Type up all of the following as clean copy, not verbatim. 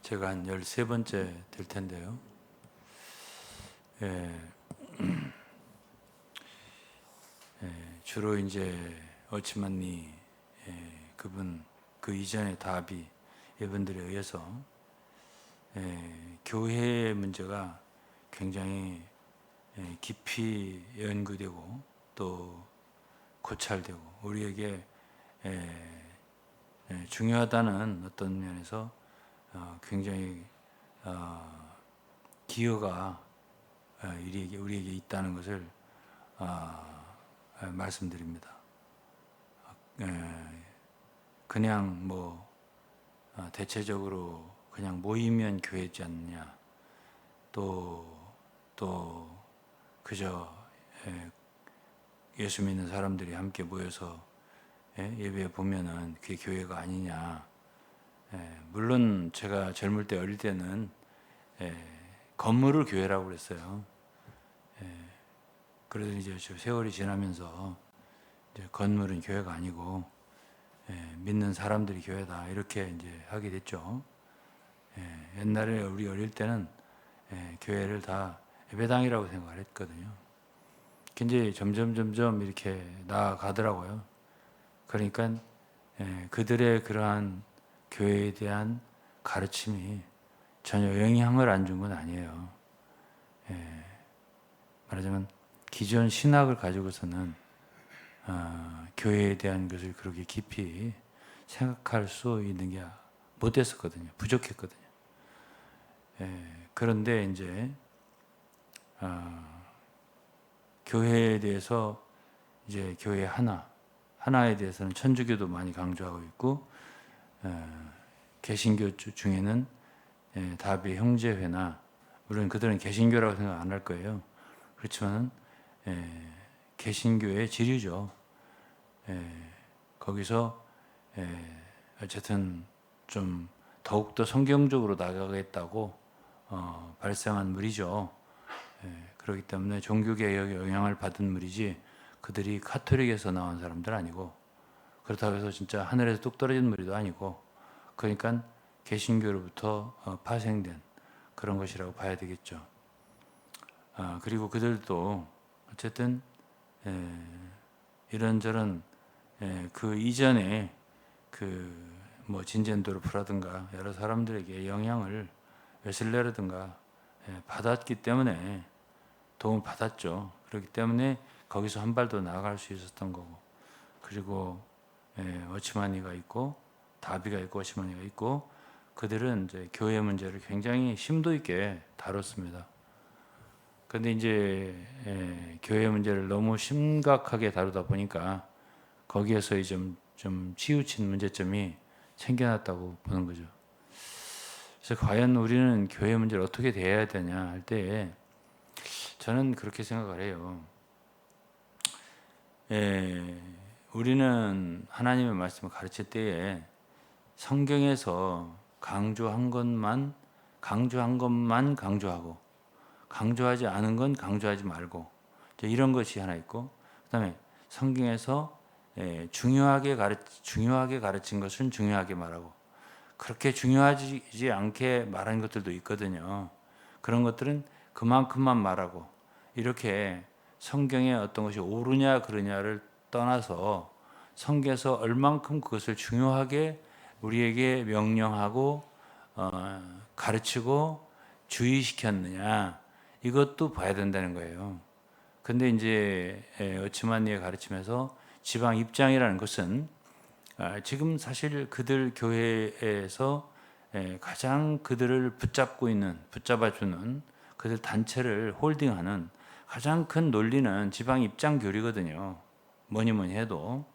제가 한 13번째 될 텐데요. 예, 주로 이제 어치만니 그분 그 이전의 다비 이분들에 의해서 교회의 문제가 굉장히 깊이 연구되고 또 고찰되고 우리에게 중요하다는 어떤 면에서 굉장히 기여가 우리에게 있다는 것을 말씀드립니다. 그냥 뭐 대체적으로 그냥 모이면 교회지 않느냐, 또 그저 예수 믿는 사람들이 함께 모여서 예배 보면은 그게 교회가 아니냐. 물론 제가 젊을 때 어릴 때는 건물을 교회라고 그랬어요. 그래도 이제 세월이 지나면서 이제 건물은 교회가 아니고 믿는 사람들이 교회다 이렇게 이제 하게 됐죠. 옛날에 우리 어릴 때는 교회를 다 예배당이라고 생각을 했거든요. 근데 점점 이렇게 나아가더라고요. 그러니까 그들의 그러한 교회에 대한 가르침이 전혀 영향을 안 준 건 아니에요. 말하자면 기존 신학을 가지고서는 교회에 대한 것을 그렇게 깊이 생각할 수 있는 게 못했었거든요. 부족했거든요. 그런데 이제 교회에 대해서 이제 교회 하나에 대해서는 천주교도 많이 강조하고 있고 개신교 중에는 다비 형제회나 물론 그들은 개신교라고 생각 안 할 거예요. 그렇지만 개신교의 지류죠. 거기서 어쨌든 좀 더욱더 성경적으로 나가겠다고 발생한 무리죠. 그렇기 때문에 종교개혁에 영향을 받은 무리지 그들이 카톨릭에서 나온 사람들 아니고 그렇다고 해서 진짜 하늘에서 뚝 떨어진 무리도 아니고 그러니까 개신교로부터 파생된 그런 것이라고 봐야 되겠죠. 그리고 그들도 어쨌든 이런저런 그 이전에 그 뭐 진젠도르프라든가 여러 사람들에게 영향을 웨슬레라든가 받았기 때문에 도움 받았죠. 그렇기 때문에 거기서 한 발 더 나아갈 수 있었던 거고 그리고 어치마니가 있고 다비가 있고 어치마니가 있고 그들은 이제 교회 문제를 굉장히 심도 있게 다뤘습니다. 그런데 이제 교회 문제를 너무 심각하게 다루다 보니까 거기에서 좀 치우친 문제점이 생겨났다고 보는 거죠. 그래서 과연 우리는 교회 문제를 어떻게 대해야 되냐 할 때 저는 그렇게 생각을 해요. 우리는 하나님의 말씀을 가르칠 때에 성경에서 강조한 것만 강조하고 강조하지 않은 건 강조하지 말고 이런 것이 하나 있고 그다음에 성경에서 중요하게 가르친 것은 중요하게 말하고 그렇게 중요하지 않게 말한 것들도 있거든요. 그런 것들은 그만큼만 말하고 이렇게 성경에 어떤 것이 옳으냐 그르냐를 떠나서 성경에서 얼만큼 그것을 중요하게 우리에게 명령하고 가르치고 주의시켰느냐 이것도 봐야 된다는 거예요. 근데 이제 어치만니의 가르침에서 지방 입장이라는 것은 지금 사실 그들 교회에서 가장 그들을 붙잡아주는 그들 단체를 홀딩하는 가장 큰 논리는 지방 입장 교리거든요. 뭐니 해도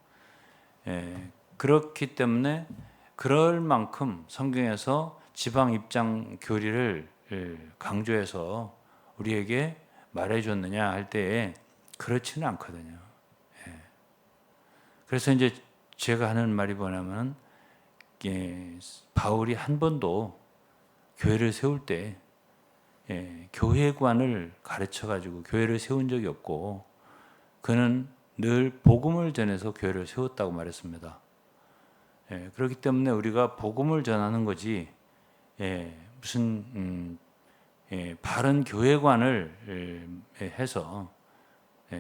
그렇기 때문에 그럴 만큼 성경에서 지방 입장 교리를 강조해서 우리에게 말해줬느냐 할 때에 그렇지는 않거든요. 그래서 이제 제가 하는 말이 뭐냐면 바울이 한 번도 교회를 세울 때 교회관을 가르쳐 가지고 교회를 세운 적이 없고 그는 늘 복음을 전해서 교회를 세웠다고 말했습니다. 그렇기 때문에 우리가 복음을 전하는 거지 무슨 바른 교회관을 해서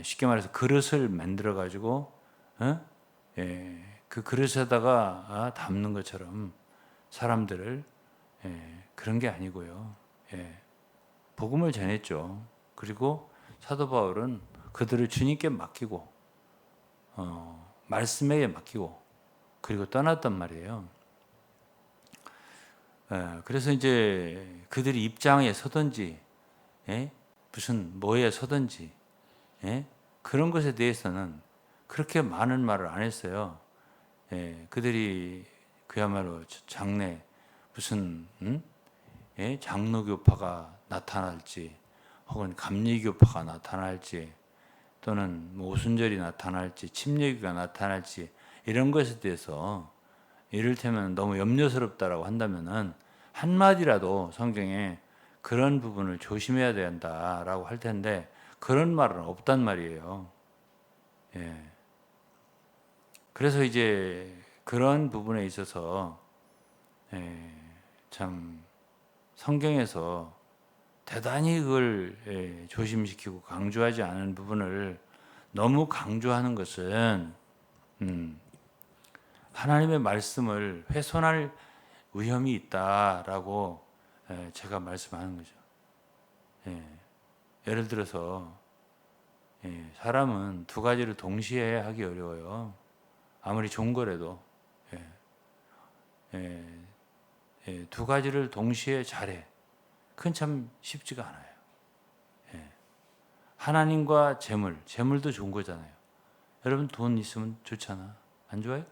쉽게 말해서 그릇을 만들어 가지고 그 그릇에다가 담는 것처럼 사람들을 그런 게 아니고요. 복음을 전했죠. 그리고 사도 바울은 그들을 주님께 맡기고 말씀에게 맡기고 그리고 떠났단 말이에요. 그래서 이제 그들이 입장에 서든지 무슨 뭐에 서든지 그런 것에 대해서는 그렇게 많은 말을 안 했어요. 그들이 그야말로 장래 무슨 장로교파가 나타날지 혹은 감리교파가 나타날지 또는 뭐 오순절이 나타날지 침례교가 나타날지 이런 것에 대해서 이를테면 너무 염려스럽다라고 한다면은 한마디라도 성경에 그런 부분을 조심해야 된다라고 할 텐데 그런 말은 없단 말이에요. 그래서 이제 그런 부분에 있어서 참 성경에서 대단히 그걸 조심시키고 강조하지 않은 부분을 너무 강조하는 것은 하나님의 말씀을 훼손할 위험이 있다라고 제가 말씀하는 거죠. 예를 들어서 사람은 두 가지를 동시에 하기 어려워요. 아무리 좋은 거라도 두 가지를 동시에 잘해. 그건 참 쉽지가 않아요. 하나님과 재물도 좋은 거잖아요. 여러분 돈 있으면 좋잖아. 안 좋아요?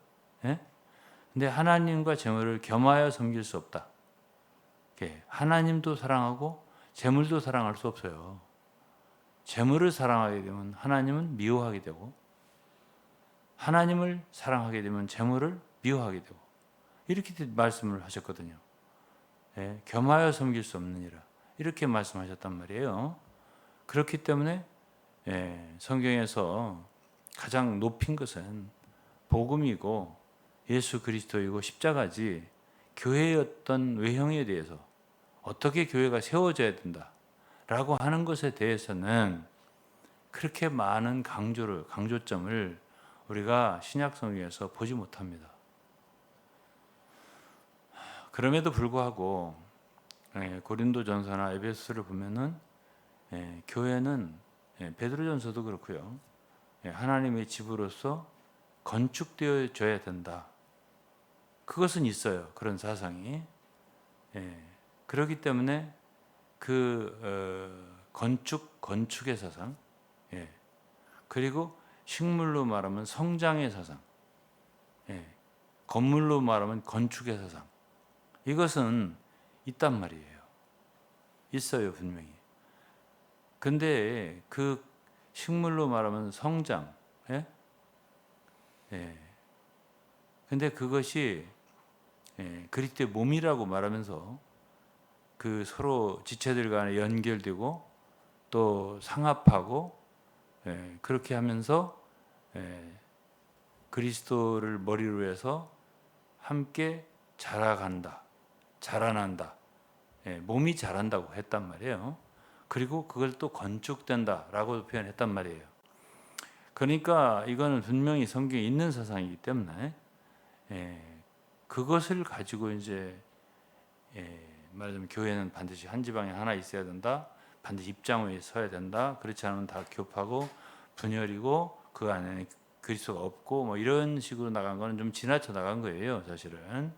근데 하나님과 재물을 겸하여 섬길 수 없다. 하나님도 사랑하고 재물도 사랑할 수 없어요. 재물을 사랑하게 되면 하나님은 미워하게 되고 하나님을 사랑하게 되면 재물을 미워하게 되고 이렇게 말씀을 하셨거든요. 겸하여 섬길 수 없느니라 이렇게 말씀하셨단 말이에요. 그렇기 때문에 성경에서 가장 높인 것은 복음이고 예수 그리스도이고 십자가지 교회의 어떤 외형에 대해서 어떻게 교회가 세워져야 된다라고 하는 것에 대해서는 그렇게 많은 강조점을 우리가 신약 성경에서 보지 못합니다. 그럼에도 불구하고 고린도전서나 에베소서를 보면은 교회는 베드로전서도 그렇고요. 하나님의 집으로서 건축되어져야 된다. 그것은 있어요. 그런 사상이. 그렇기 때문에 그 건축의 사상, 그리고 식물로 말하면 성장의 사상, 건물로 말하면 건축의 사상. 이것은 있단 말이에요. 있어요, 분명히. 근데 그 식물로 말하면 성장, 근데 그것이 그리스도의 몸이라고 말하면서 그 서로 지체들 간에 연결되고 또 상합하고 그렇게 하면서 그리스도를 머리로 해서 함께 자라난다. 몸이 자란다고 했단 말이에요. 그리고 그걸 또 건축된다라고 표현했단 말이에요. 그러니까 이거는 분명히 성경에 있는 사상이기 때문에 그것을 가지고 이제 말하자면 교회는 반드시 한 지방에 하나 있어야 된다. 반드시 입장에 서야 된다. 그렇지 않으면 다 교파고 분열이고 그 안에는 그리스도가 없고 뭐 이런 식으로 나간 거는 좀 지나쳐 나간 거예요, 사실은.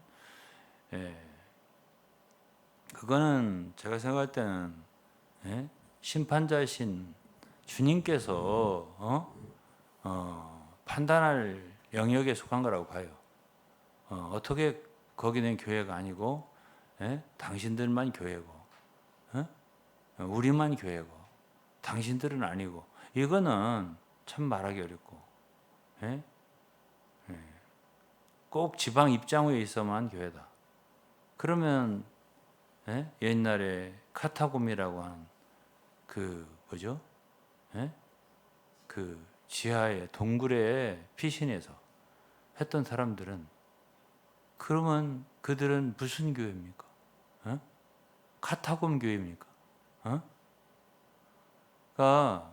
그거는 제가 생각할 때는 심판자이신 주님께서 판단할 영역에 속한 거라고 봐요. 어떻게 거기는 교회가 아니고 당신들만 교회고 우리만 교회고 당신들은 아니고 이거는 참 말하기 어렵고 꼭 지방 입장에 있어만 교회다. 그러면 옛날에 카타곰이라고 하는 그 뭐죠? 그 지하에 동굴에 피신해서 했던 사람들은 그러면 그들은 무슨 교회입니까? 카타콤 교회입니까? 어? 그러니까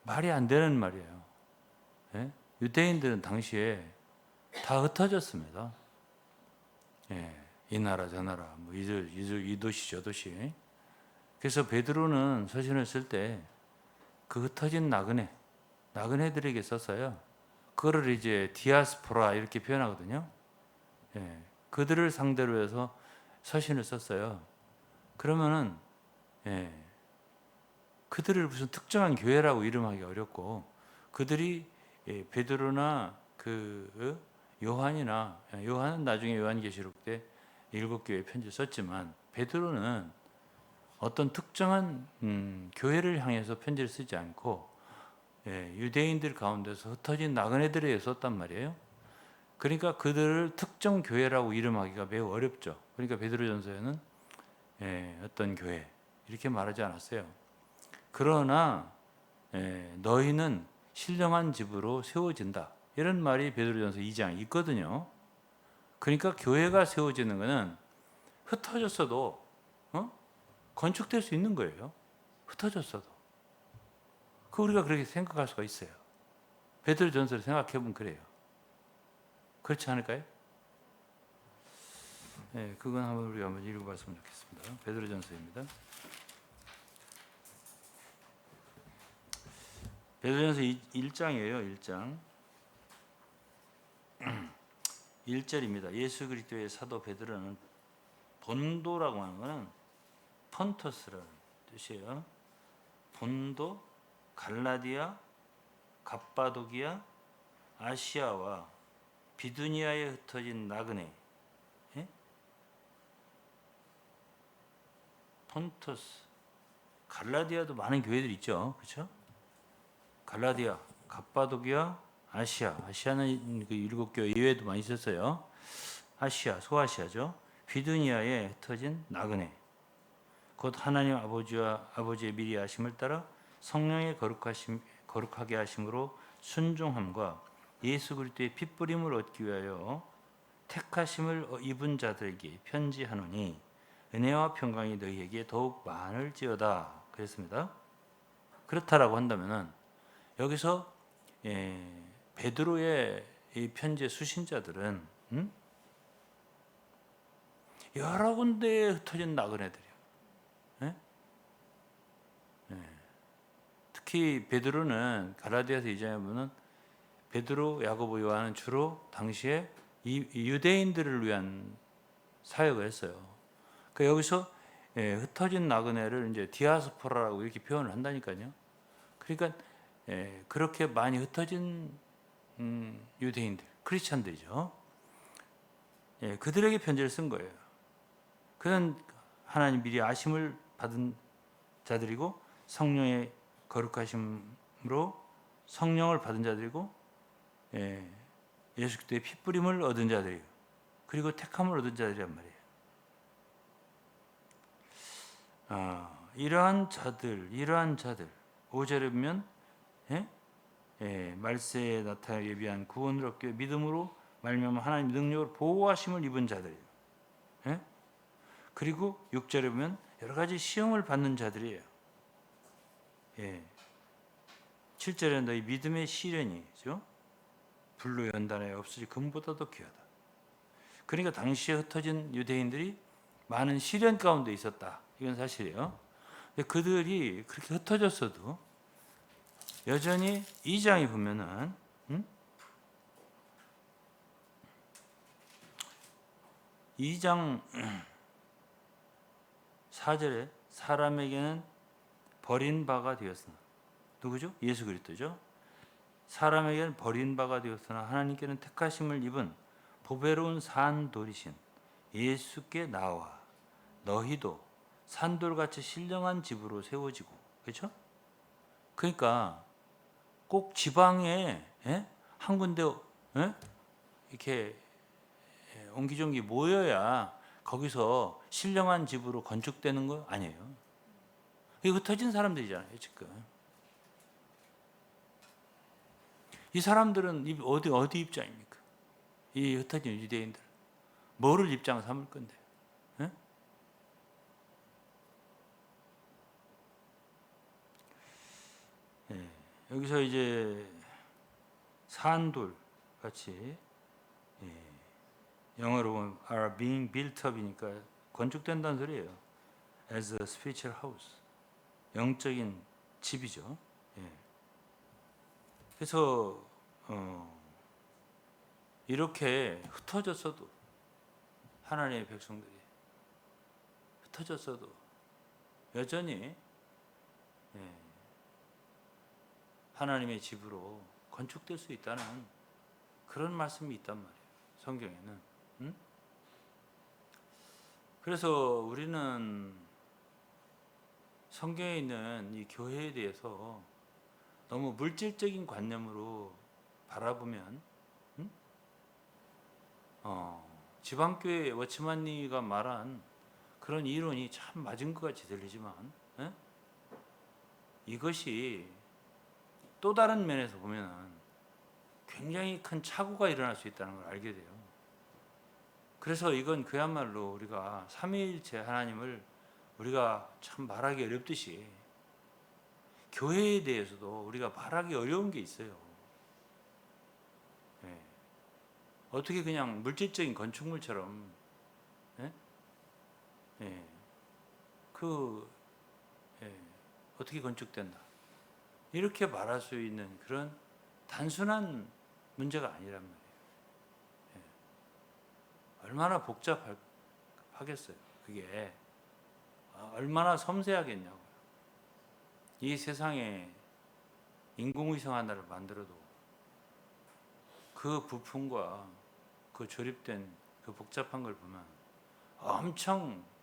말이 안 되는 말이에요. 예? 유대인들은 당시에 다 흩어졌습니다. 예, 이 나라 저 나라 뭐 이 도시 저 도시. 그래서 베드로는 서신을 쓸 때 그 흩어진 나그네들에게 썼어요. 그거를 이제 디아스포라 이렇게 표현하거든요. 예, 그들을 상대로 해서 서신을 썼어요. 그러면은 예, 그들을 무슨 특정한 교회라고 이름하기 어렵고 그들이 베드로나 요한은 나중에 요한계시록 때 7교회 편지 썼지만 베드로는 어떤 특정한 교회를 향해서 편지를 쓰지 않고 유대인들 가운데서 흩어진 나그네들에게 썼단 말이에요. 그러니까 그들을 특정 교회라고 이름하기가 매우 어렵죠. 그러니까 베드로전서에는 어떤 교회 이렇게 말하지 않았어요. 그러나 너희는 신령한 집으로 세워진다. 이런 말이 베드로전서 2장에 있거든요. 그러니까 교회가 세워지는 것은 흩어졌어도 건축될 수 있는 거예요. 흩어졌어도. 그 우리가 그렇게 생각할 수가 있어요. 베드로전서를 생각해 보면 그래요. 그렇지 않을까요? 네, 그건 우리가 한번 읽어봤으면 좋겠습니다. 베드로전서입니다. 베드로전서 1장이에요. 1장 1절입니다. 예수 그리스도의 사도 베드로는 본도라고 하는 것은 폰토스라는 뜻이에요. 본도, 갈라디아, 갑바도기아, 아시아와 비두니아에 흩어진 나그네, 폰토스, 갈라디아도 많은 교회들이 있죠, 그렇죠? 갈라디아, 갑바도기아, 아시아는 그 7교회 이외에도 많이 있었어요. 아시아, 소아시아죠. 비두니아에 흩어진 나그네, 곧 하나님 아버지의 미리 아심을 따라 성령의 거룩하게 하심으로 순종함과 예수 그리스도의 핏부림을 얻기 위하여 택하심을 입은 자들에게 편지하노니 은혜와 평강이 너희에게 더욱 많을지어다. 그랬습니다. 그렇다라고 한다면은 여기서 베드로의 이 편지의 수신자들은 여러 군데에 흩어진 나그네들이에요. 특히 베드로는 갈라디아서 2장에 보면 베드로, 야고보, 요한은 주로 당시에 이 유대인들을 위한 사역을 했어요. 그러니까 여기서 흩어진 나그네를 이제 디아스포라라고 이렇게 표현을 한다니까요. 그러니까 그렇게 많이 흩어진 유대인들, 크리스찬들이죠. 그들에게 편지를 쓴 거예요. 그는 하나님 미리 아심을 받은 자들이고 성령의 거룩하심으로 성령을 받은 자들이고 예수 그리스도의 핏부림을 얻은 자들이에요. 그리고 택함을 얻은 자들이란 말이에요. 이러한 자들 5절에 보면 말세에 나타날 예비한 구원을 얻기 위해 믿음으로 말미암아 하나님의 능력을 보호하심을 입은 자들이에요. 그리고 6절에 보면 여러 가지 시험을 받는 자들이에요. 7절에 너희 믿음의 시련이죠. 불로 연단하여 없으리 금보다도 귀하다. 그러니까 당시에 흩어진 유대인들이 많은 시련 가운데 있었다. 이건 사실이에요. 근데 그들이 그렇게 흩어졌어도 여전히 2장에 보면은 2장 4절에 사람에게는 버린 바가 되었으나 누구죠? 예수 그리스도죠. 사람에게는 버린 바가 되었으나 하나님께는 택하심을 입은 보배로운 산돌이신 예수께 나와 너희도 산돌같이 신령한 집으로 세워지고, 그렇죠? 그러니까 꼭 지방에 한 군데 이렇게 옹기종기 모여야 거기서 신령한 집으로 건축되는 거 아니에요. 이거 흩어진 사람들이잖아요, 지금. 이 사람들은 어디 입장입니까? 이 흩어진 유대인들 뭐를 입장 삼을 건데? 여기서 이제 산돌 같이, 예, 영어로 보면 are being built up이니까 건축된다는 소리예요. as a spiritual house, 영적인 집이죠. 예. 그래서 이렇게 흩어졌어도, 하나님의 백성들이 흩어졌어도 여전히, 예, 하나님의 집으로 건축될 수 있다는 그런 말씀이 있단 말이에요, 성경에는. 응? 그래서 우리는 성경에 있는 이 교회에 대해서 너무 물질적인 관념으로 바라보면, 응? 지방교회 워치만니가 말한 그런 이론이 참 맞은 것 같이 들리지만, 예? 이것이 또 다른 면에서 보면 굉장히 큰 착오가 일어날 수 있다는 걸 알게 돼요. 그래서 이건 그야말로 우리가 삼위일체 하나님을 우리가 참 말하기 어렵듯이 교회에 대해서도 우리가 말하기 어려운 게 있어요. 예. 어떻게 그냥 물질적인 건축물처럼, 예? 예. 그, 예. 어떻게 건축된다, 이렇게 말할 수 있는 그런 단순한 문제가 아니란 말이에요. 예. 얼마나 복잡하겠어요. 그게 얼마나 섬세하겠냐고요. 이 세상에 인공위성 하나를 만들어도 그 부품과 그 조립된 그 복잡한 걸 보면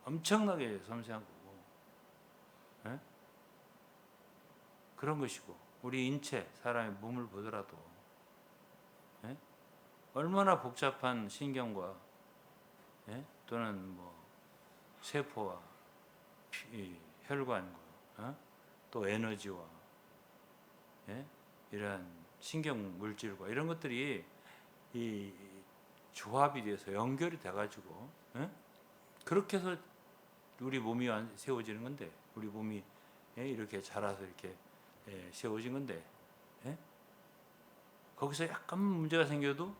엄청나게 섬세한 거고, 예? 그런 것이고, 우리 인체, 사람의 몸을 보더라도, 예? 얼마나 복잡한 신경과, 예? 또는 뭐 세포와 혈관과, 또 에너지와, 예? 이러한 신경 물질과 이런 것들이 이 조합이 돼서 연결이 돼가지고, 예? 그렇게 해서 우리 몸이 세워지는 건데, 우리 몸이, 예? 이렇게 자라서 이렇게, 예, 세워진 건데, 예? 거기서 약간 문제가 생겨도,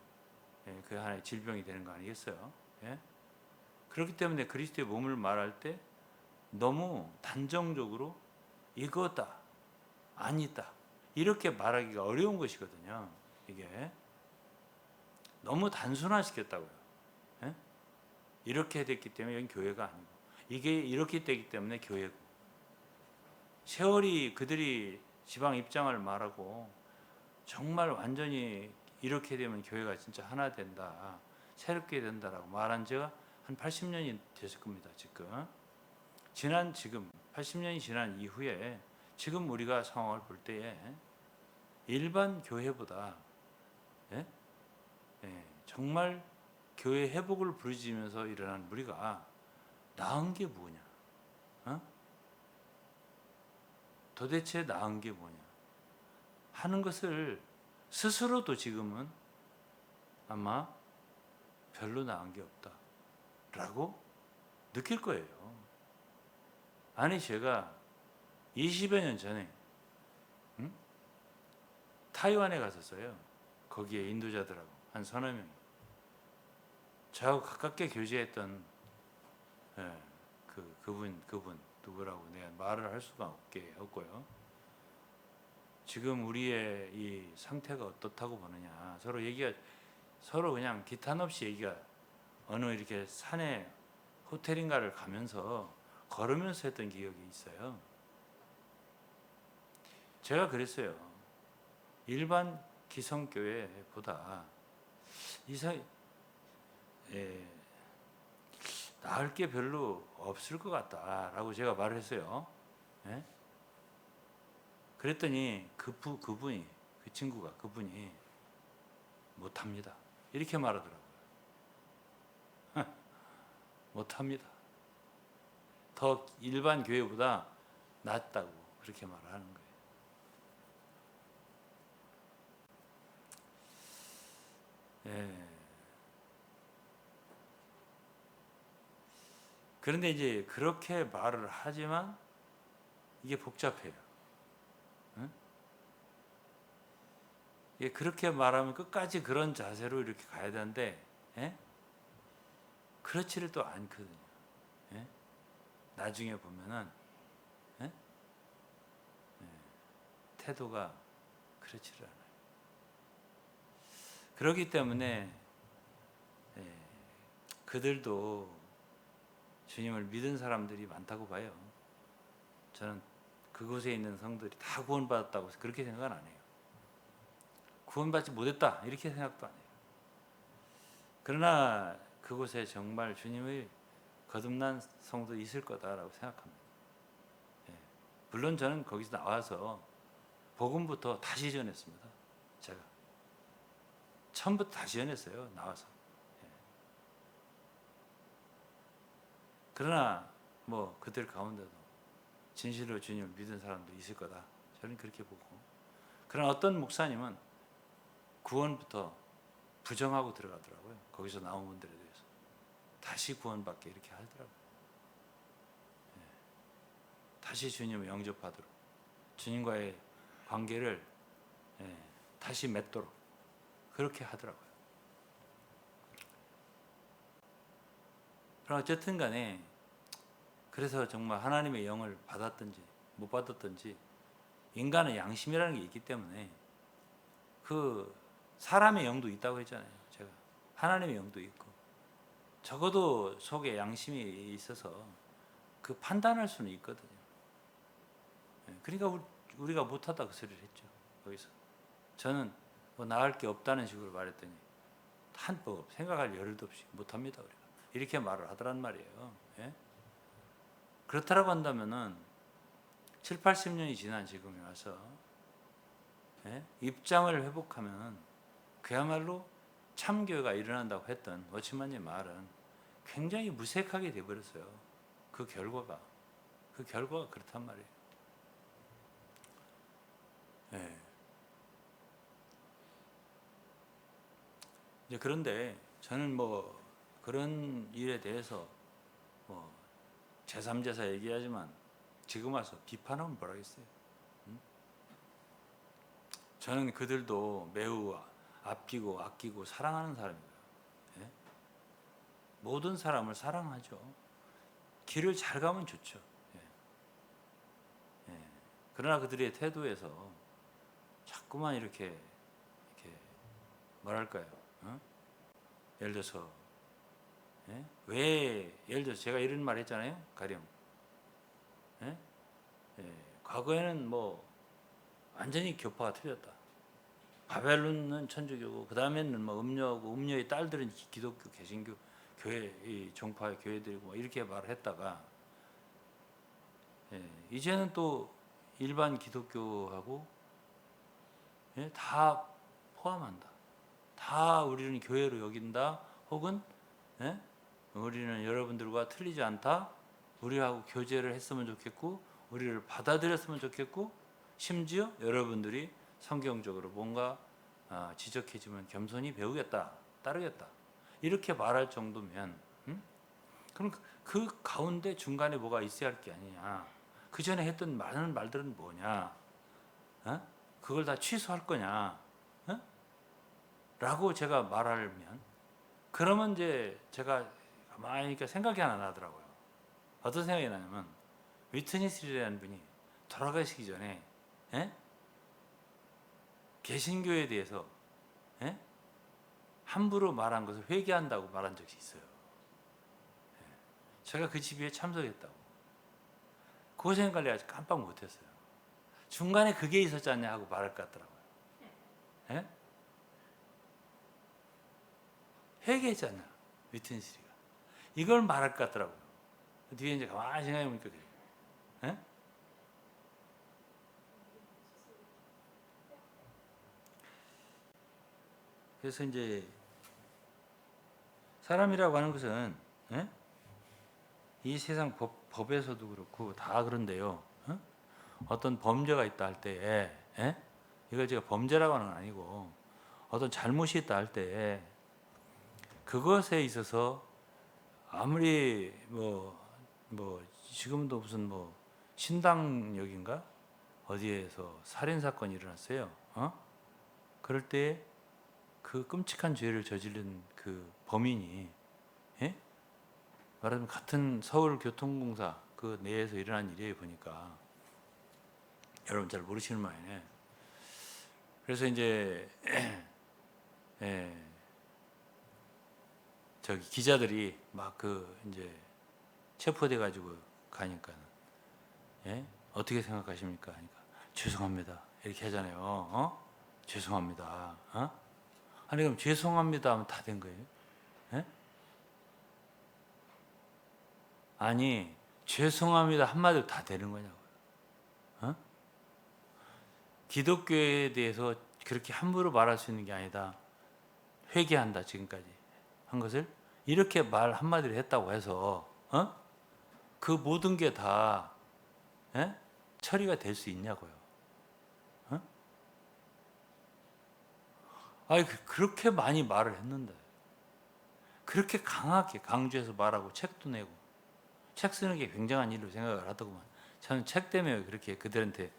예, 그 하나의 질병이 되는 거 아니겠어요? 예? 그렇기 때문에 그리스도의 몸을 말할 때 너무 단정적으로 이거다, 아니다, 이렇게 말하기가 어려운 것이거든요. 이게 너무 단순화시켰다고요. 예? 이렇게 됐기 때문에 여기 교회가 아니고, 이게 이렇게 되기 때문에 교회고, 세월이 그들이 지방 입장을 말하고 정말 완전히 이렇게 되면 교회가 진짜 하나 된다, 새롭게 된다라고 말한 지가 한 80년이 됐을 겁니다. 지금 80년이 지난 이후에 지금 우리가 상황을 볼 때에 일반 교회보다, 예? 예, 정말 교회 회복을 부르짖으면서 일어난 무리가 나은 게 뭐냐? 도대체 나은 게 뭐냐? 하는 것을 스스로도 지금은 아마 별로 나은 게 없다라고 느낄 거예요. 아니, 제가 20여 년 전에, 타이완에 갔었어요. 거기에 인도자들하고 한 서너 명, 저하고 가깝게 교제했던, 예, 그분 누구라고 내가 말을 할 수가 없고요. 지금 우리의 이 상태가 어떻다고 보느냐, 서로 그냥 기탄 없이 얘기가, 어느 이렇게 산에 호텔인가를 가면서 걸으면서 했던 기억이 있어요. 제가 그랬어요. 일반 기성교회보다 나을 게 별로 없을 것 같다라고 제가 말을 했어요. 예? 그랬더니 그분이, 그분이 못합니다, 이렇게 말하더라고요. 못합니다. 더 일반 교회보다 낫다고 그렇게 말하는 거예요. 예. 그런데 이제 그렇게 말을 하지만 이게 복잡해요. 응? 예, 그렇게 말하면 끝까지 그런 자세로 이렇게 가야 되는데, 예? 그렇지를 또 않거든요. 예? 나중에 보면은, 예? 태도가 그렇지를 않아요. 그렇기 때문에 예, 그들도 주님을 믿은 사람들이 많다고 봐요. 저는 그곳에 있는 성들이 다 구원받았다고 해서 그렇게 생각은 안 해요. 구원받지 못했다 이렇게 생각도 안 해요. 그러나 그곳에 정말 주님의 거듭난 성도 있을 거다라고 생각합니다. 예. 물론 저는 거기서 나와서 복음부터 다시 전했습니다. 제가 처음부터 다시 전했어요. 나와서. 예. 그러나 뭐 그들 가운데도 진실로 주님을 믿은 사람도 있을 거다. 저는 그렇게 보고. 그러나 어떤 목사님은 구원부터 부정하고 들어가더라고요. 거기서 나온 분들에 대해서 다시 구원받게 이렇게 하더라고요. 예. 다시 주님을 영접하도록 주님과의 관계를 예, 다시 맺도록 그렇게 하더라고요. 그럼 어쨌든 간에 그래서 정말 하나님의 영을 받았든지 못 받았든지 인간은 양심이라는 게 있기 때문에 그 사람의 영도 있다고 했잖아요. 제가 하나님의 영도 있고 적어도 속에 양심이 있어서 그 판단할 수는 있거든요. 그러니까 우리가 못하다 그 소리를 했죠. 거기서 저는 뭐 나을 게 없다는 식으로 말했더니 한법 생각할 여를도 없이 못합니다 우리가 이렇게 말을 하더란 말이에요. 예? 그렇다라고 한다면은 7, 80년이 지난 지금에 와서 예? 입장을 회복하면 그야말로 참교회가 일어난다고 했던 워치만의 말은 굉장히 무색하게 돼버렸어요. 그 결과가 그렇단 말이에요. 예. 이제 그런데 저는 뭐 그런 일에 대해서 뭐 제3제사 얘기하지만 지금 와서 비판하면 뭐라겠어요. 저는 그들도 매우 아끼고 사랑하는 사람이에요. 예? 모든 사람을 사랑하죠. 길을 잘 가면 좋죠. 예. 예. 그러나 그들의 태도에서 자꾸만 이렇게 뭐랄까요? 어? 예를 들어서 예? 왜 예를 들어서 제가 이런 말 했잖아요. 가령 예? 예. 과거에는 뭐 완전히 교파가 틀렸다. 바벨론은 천주교고 그 다음에는 뭐 음녀고 음녀의 딸들은 기독교 개신교 교회 이 종파의 교회들이고 뭐 이렇게 말을 했다가 예, 이제는 또 일반 기독교하고 예, 다 포함한다. 다 우리는 교회로 여긴다. 혹은 예, 우리는 여러분들과 틀리지 않다. 우리하고 교제를 했으면 좋겠고 우리를 받아들였으면 좋겠고 심지어 여러분들이 성경적으로 뭔가 지적해지면 겸손히 배우겠다, 따르겠다 이렇게 말할 정도면 그럼 그 가운데 중간에 뭐가 있어야 할 게 아니냐. 그 전에 했던 많은 말들은 뭐냐. 어? 그걸 다 취소할 거냐. 어? 라고 제가 말하면 그러면 이제 제가 가만히 생각이 하나 나더라고요. 어떤 생각이 나냐면 위트니 스리라는 분이 돌아가시기 전에 예? 개신교에 대해서 예? 함부로 말한 것을 회개한다고 말한 적이 있어요. 예. 제가 그 집회에 참석했다고. 그 생각을 아직 깜빡 못했어요. 중간에 그게 있었지 않냐 하고 말할 것 같더라고요. 예? 회개했잖아 위트니 스리가. 이걸 말할 것 같더라고요. 뒤에 이제 가만히 생각해 보니까 그래요. 예? 그래서 이제 사람이라고 하는 것은 예? 이 세상 법에서도 그렇고 다 그런데요. 어? 어떤 범죄가 있다 할 때에 예? 이걸 제가 범죄라고 하는 건 아니고 어떤 잘못이 있다 할 때에 그것에 있어서 아무리 뭐 지금도 무슨 뭐 신당역인가 어디에서 살인 사건이 일어났어요. 어? 그럴 때 그 끔찍한 죄를 저지른 그 범인이, 예? 말하자면 같은 서울교통공사 그 내에서 일어난 일이에요. 보니까 여러분 잘 모르시는 모양이네. 그래서 이제 예, 저기 기자들이 막 그 이제 체포돼 가지고 가니까, 예? 어떻게 생각하십니까? 하니까 죄송합니다 이렇게 하잖아요. 죄송합니다. 아니 그럼 죄송합니다 하면 다 된 거예요? 예? 아니 죄송합니다 한마디로 다 되는 거냐고요. 어? 기독교에 대해서 그렇게 함부로 말할 수 있는 게 아니다. 회개한다 지금까지 한 것을 이렇게 말 한마디로 했다고 해서 그 모든 게 다 처리가 될 수 있냐고요. 아니 그렇게 많이 말을 했는데, 그렇게 강하게 강조해서 말하고 책도 내고, 책 쓰는 게 굉장한 일로 생각을 하더구만. 저는 책 때문에 그렇게 그들한테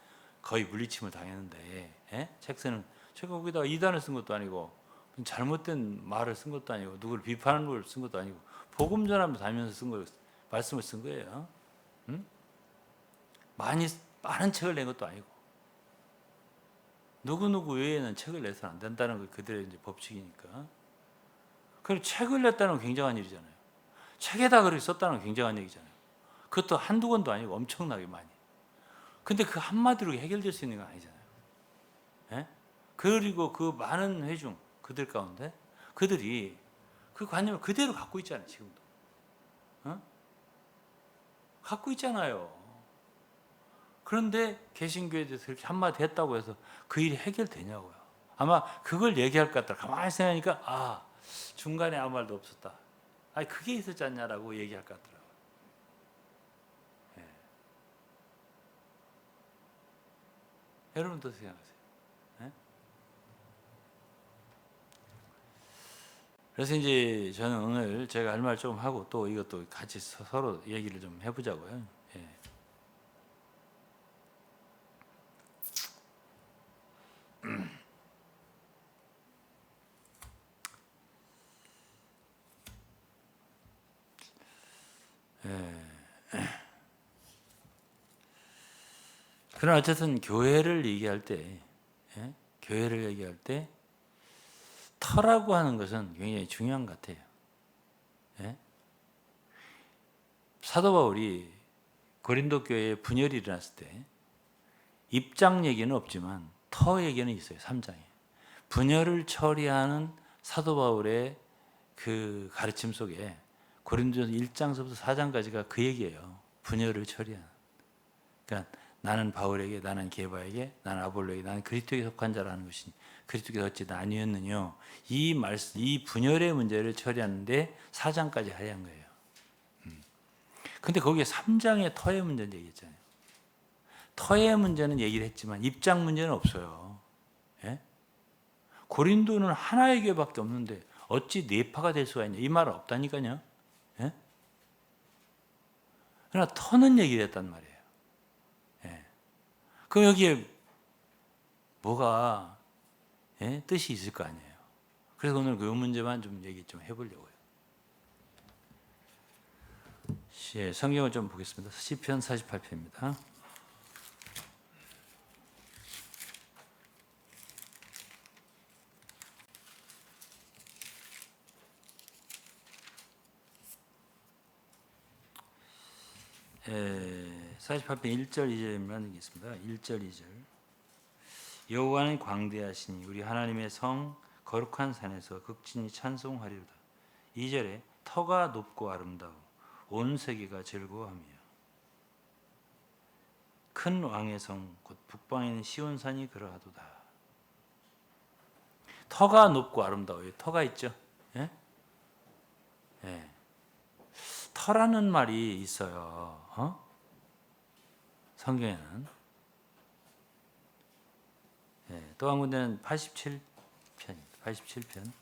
거의 물리침을 당했는데, 책 쓰는, 제가 거기다가 이단을 쓴 것도 아니고 잘못된 말을 쓴 것도 아니고 누구를 비판하는 걸 쓴 것도 아니고 복음 전하면서 다니면서 쓴 걸, 말씀을 쓴 거예요. 많은 책을 낸 것도 아니고, 누구누구 외에는 책을 내서는 안 된다는 게 그들의 이제 법칙이니까. 그럼 책을 냈다는 건 굉장한 일이잖아요. 책에다 그렇게 썼다는 건 굉장한 얘기잖아요. 그것도 한두 권도 아니고 엄청나게 많이. 근데 그 한마디로 해결될 수 있는 건 아니잖아요. 예? 그리고 그 많은 회중, 그들 가운데 그들이 그 관념을 그대로 갖고 있잖아요. 지금도. 갖고 있잖아요. 그런데 개신교에 대해서 그렇게 한마디 했다고 해서 그 일이 해결되냐고요. 아마 그걸 얘기할 것 같더라. 가만히 생각하니까 중간에 아무 말도 없었다. 아니 그게 있었지 않냐라고 얘기할 것 같더라고요. 예. 여러분도 생각하세요. 예? 그래서 이제 저는 오늘 제가 할 말 좀 하고 또 이것도 같이 서로 얘기를 좀 해보자고요. 예. 그러나 어쨌든 교회를 얘기할 때, 교회를 얘기할 때 터라고 하는 것은 굉장히 중요한 것 같아요. 예? 사도 바울이 고린도 교회에 분열이 일어났을 때 입장 얘기는 없지만 터 얘기는 있어요. 3장에. 분열을 처리하는 사도 바울의 그 가르침 속에 고린도전서 1장서부터 4장까지가 그 얘기예요. 분열을 처리하는. 그러니까 나는 바울에게, 나는 게바에게, 나는 아볼로에게, 나는 그리스도에게 속한 자라는 것이니 그리스도께서 어찌 나뉘었느뇨. 이 말씀, 이 분열의 문제를 처리하는데 4장까지 하얀 거예요. 근데 거기에 3장의 터의 문제는 얘기했잖아요. 터의 문제는 얘기를 했지만 입장 문제는 없어요. 예? 고린도는 하나의 교회밖에 없는데 어찌 네 파가 될 수가 있냐. 이 말은 없다니까요. 예? 그러나 터는 얘기를 했단 말이에요. 예. 그럼 여기에 뭐가 뜻이 있을 거 아니에요. 그래서 오늘 그 문제만 좀 얘기 좀 해보려고요. 성경을 좀 보겠습니다. 시편 48편입니다. 예, 48편 1절 2절만 읽겠습니다. 1절 2절. 여호와는 광대하시니 우리 하나님의 성 거룩한 산에서 극진히 찬송하리로다. 2절에 터가 높고 아름다워 온 세계가 즐거워하며 큰 왕의 성 곧 북방에 있는 시온산이 그러하도다. 터가 높고 아름다워요. 터가 있죠. 예? 예. 터라는 말이 있어요. 성경에는. 예. 또 한 군데는 87편입니다. 87편.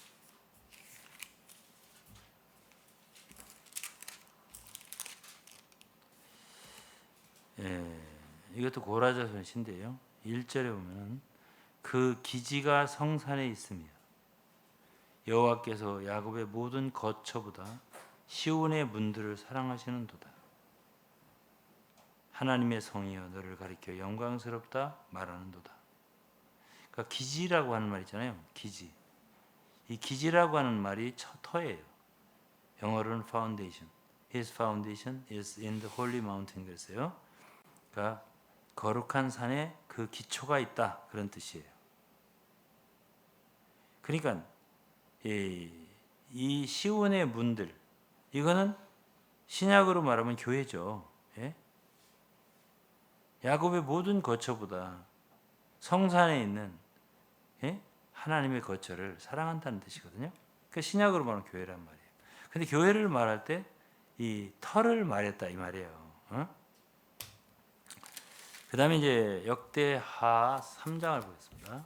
예. 이것도 고라자손 시인데요. 1절에 보면 그 기지가 성산에 있으며 여호와께서 야곱의 모든 거처보다 시온의 문들을 사랑하시는도다. 하나님의 성이여 너를 가리켜 영광스럽다 말하는도다. 그러니까 기지라고 하는 말 있잖아요. 기지. 이 기지라고 하는 말이 터예요. 영어로는 foundation. His foundation is in the holy mountain 그랬어요. 그러니까 거룩한 산에 그 기초가 있다 그런 뜻이에요. 그러니까 이 시온의 문들 이거는 신약으로 말하면 교회죠. 예? 야곱의 모든 거처보다 성산에 있는 예? 하나님의 거처를 사랑한다는 뜻이거든요. 그 신약으로 말하면 교회란 말이에요. 근데 교회를 말할 때 이 터를 말했다 이 말이에요. 어? 그 다음에 이제 역대하 3장을 보겠습니다.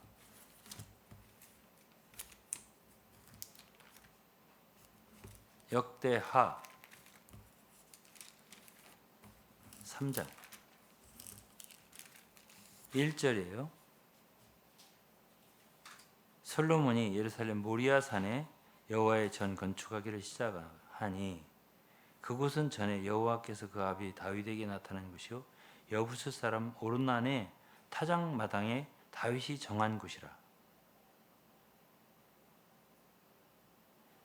역대하 3장 1절이에요. 솔로몬이 예루살렘 모리아 산에 여호와의 전 건축하기를 시작하니 그곳은 전에 여호와께서 그 아비 다윗에게 나타난 곳이요 여부스 사람 오르난의 타작마당에 다윗이 정한 곳이라.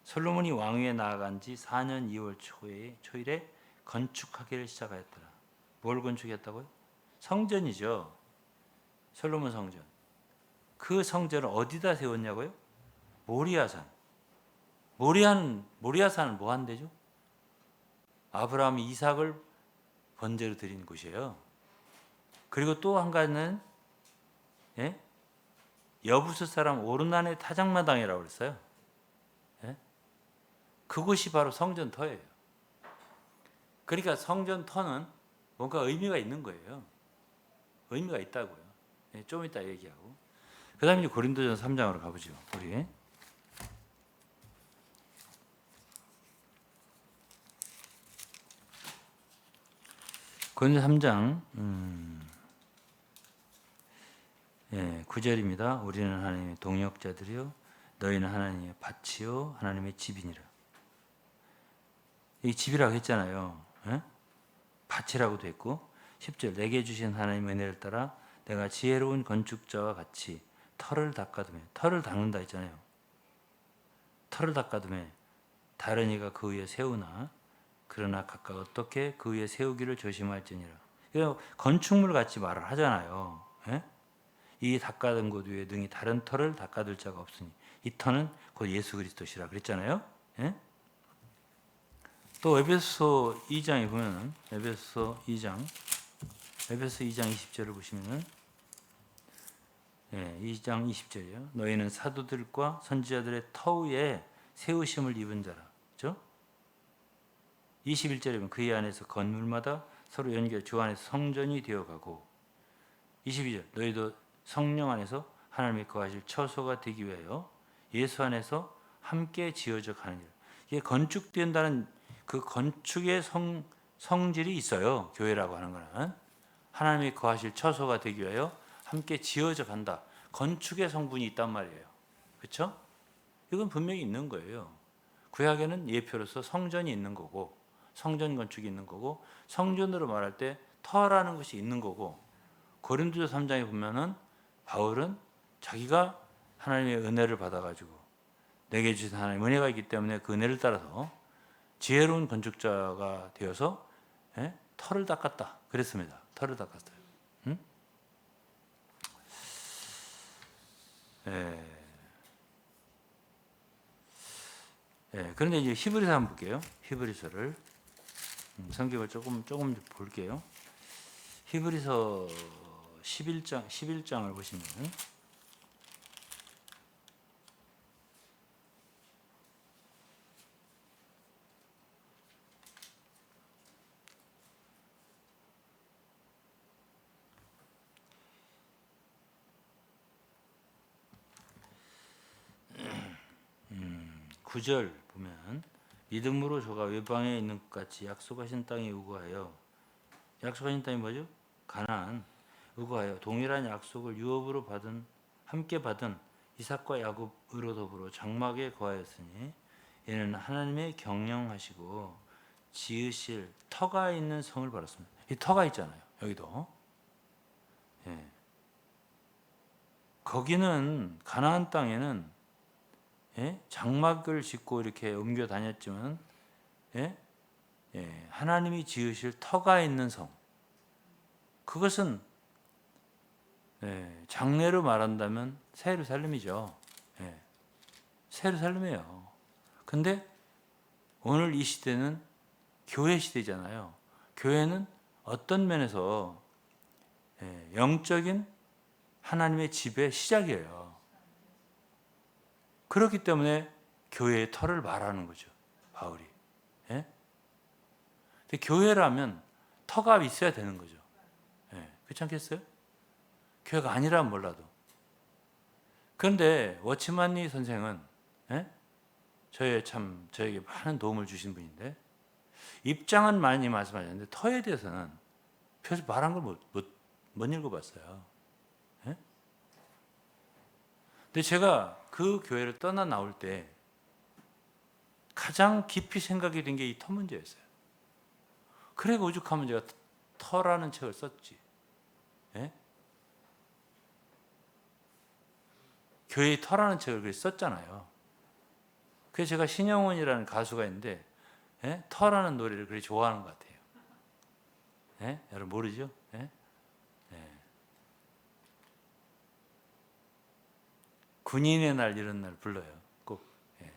솔로몬이 왕위에 나아간 지 4년 2월 초일에 건축하기를 시작하였더라. 뭘 건축했다고요? 성전이죠. 솔로몬 성전. 그 성전을 어디다 세웠냐고요? 모리아산. 모리아산은 뭐 한대죠? 아브라함이 이삭을 번제로 드린 곳이에요. 그리고 또 한 가지는 예? 여부스 사람 오르난의 타작마당이라고 그랬어요. 예? 그곳이 바로 성전터예요. 그러니까 성전터는 뭔가 의미가 있는 거예요. 의미가 있다고요. 예, 좀 이따 얘기하고. 그 다음에 고린도전서 3장으로 가보죠. 우리. 고린도전서 3장 9절입니다. 우리는 하나님의 동역자들이요 너희는 하나님의 밭이요 하나님의 집이니라. 이 집이라고 했잖아요. 예? 밭이라고도 했고 10절 내게 주신 하나님의 은혜를 따라 내가 지혜로운 건축자와 같이 털을 닦아두매 털을 닦는다 했잖아요. 털을 닦아두매 다른 이가 그 위에 세우나 그러나 각각 어떻게 그 위에 세우기를 조심할지니라. 이거 건축물 같이 말을 하잖아요. 예? 이 닦아둔 곳 위에 능히 다른 털을 닦아둘 자가 없으니 이 터는 곧 예수 그리스도시라 그랬잖아요. 예? 또 에베소 2장에 보면은 에베소 2장 20절을 보시면은 2장 20절이요. 너희는 사도들과 선지자들의 터 위에 세우심을 입은 자라. 그렇죠? 21절에 보면 그의 안에서 건물마다 서로 연결 주 안에서 성전이 되어가고 22절 너희도 성령 안에서 하나님의 거하실 처소가 되기 위하여 예수 안에서 함께 지어져 가는 일. 이게 건축된다는 그 건축의 성질이 있어요. 교회라고 하는 거는 하나님의 거하실 처소가 되기 위하여 함께 지어져 간다. 건축의 성분이 있단 말이에요. 그렇죠? 이건 분명히 있는 거예요. 구약에는 예표로서 성전이 있는 거고 성전 건축이 있는 거고 성전으로 말할 때 터라는 것이 있는 거고 고린도서 3장에 보면은 바울은 자기가 하나님의 은혜를 받아가지고 내게 주신 하나님의 은혜가 있기 때문에 그 은혜를 따라서 지혜로운 건축자가 되어서 터를 닦았다 그랬습니다. 터를 닦았어요. 응? 그런데 이제 히브리서 한번 볼게요. 히브리서를 성경을 조금 볼게요. 히브리서 11장을 보시면 구 절 보면 믿음으로 저가 외방에 있는 것 같이 약속하신 땅에 우거하여 약속하신 땅이 뭐죠? 가나안 우거하여 동일한 약속을 유업으로 받은 함께 받은 이삭과 야곱으로 더불어 장막에 거하였으니 이는 하나님의 경영하시고 지으실 터가 있는 성을 바랐습니다. 이 터가 있잖아요. 여기도. 예. 거기는 가나안 땅에는 예? 장막을 짓고 이렇게 옮겨 다녔지만 예? 예. 하나님이 지으실 터가 있는 성. 그것은 예. 장례로 말한다면 새 예루살렘이죠. 예. 새 예루살렘이에요. 근데 오늘 이 시대는 교회 시대잖아요. 교회는 어떤 면에서 영적인 하나님의 집의 시작이에요. 그렇기 때문에 교회의 터를 말하는 거죠. 바울이. 예? 근데 교회라면 터가 있어야 되는 거죠. 예. 그렇지 않겠어요? 교회가 아니라면 몰라도. 그런데 워치만니 선생은 예? 저에게 많은 도움을 주신 분인데 입장은 많이 말씀하셨는데 터에 대해서는 표시 말한 걸 못 읽어봤어요. 예? 근데 제가 그 교회를 떠나 나올 때 가장 깊이 생각이 된 게 이 터 문제였어요. 그래 오죽하면 제가 터라는 책을 썼지. 예? 교회의 터라는 책을 썼잖아요. 그래서 제가 신영원이라는 가수가 있는데 예? 터라는 노래를 그렇게 좋아하는 것 같아요. 예? 여러분 모르죠? 예? 예. 군인의 날 이런 날 불러요. 꼭 예.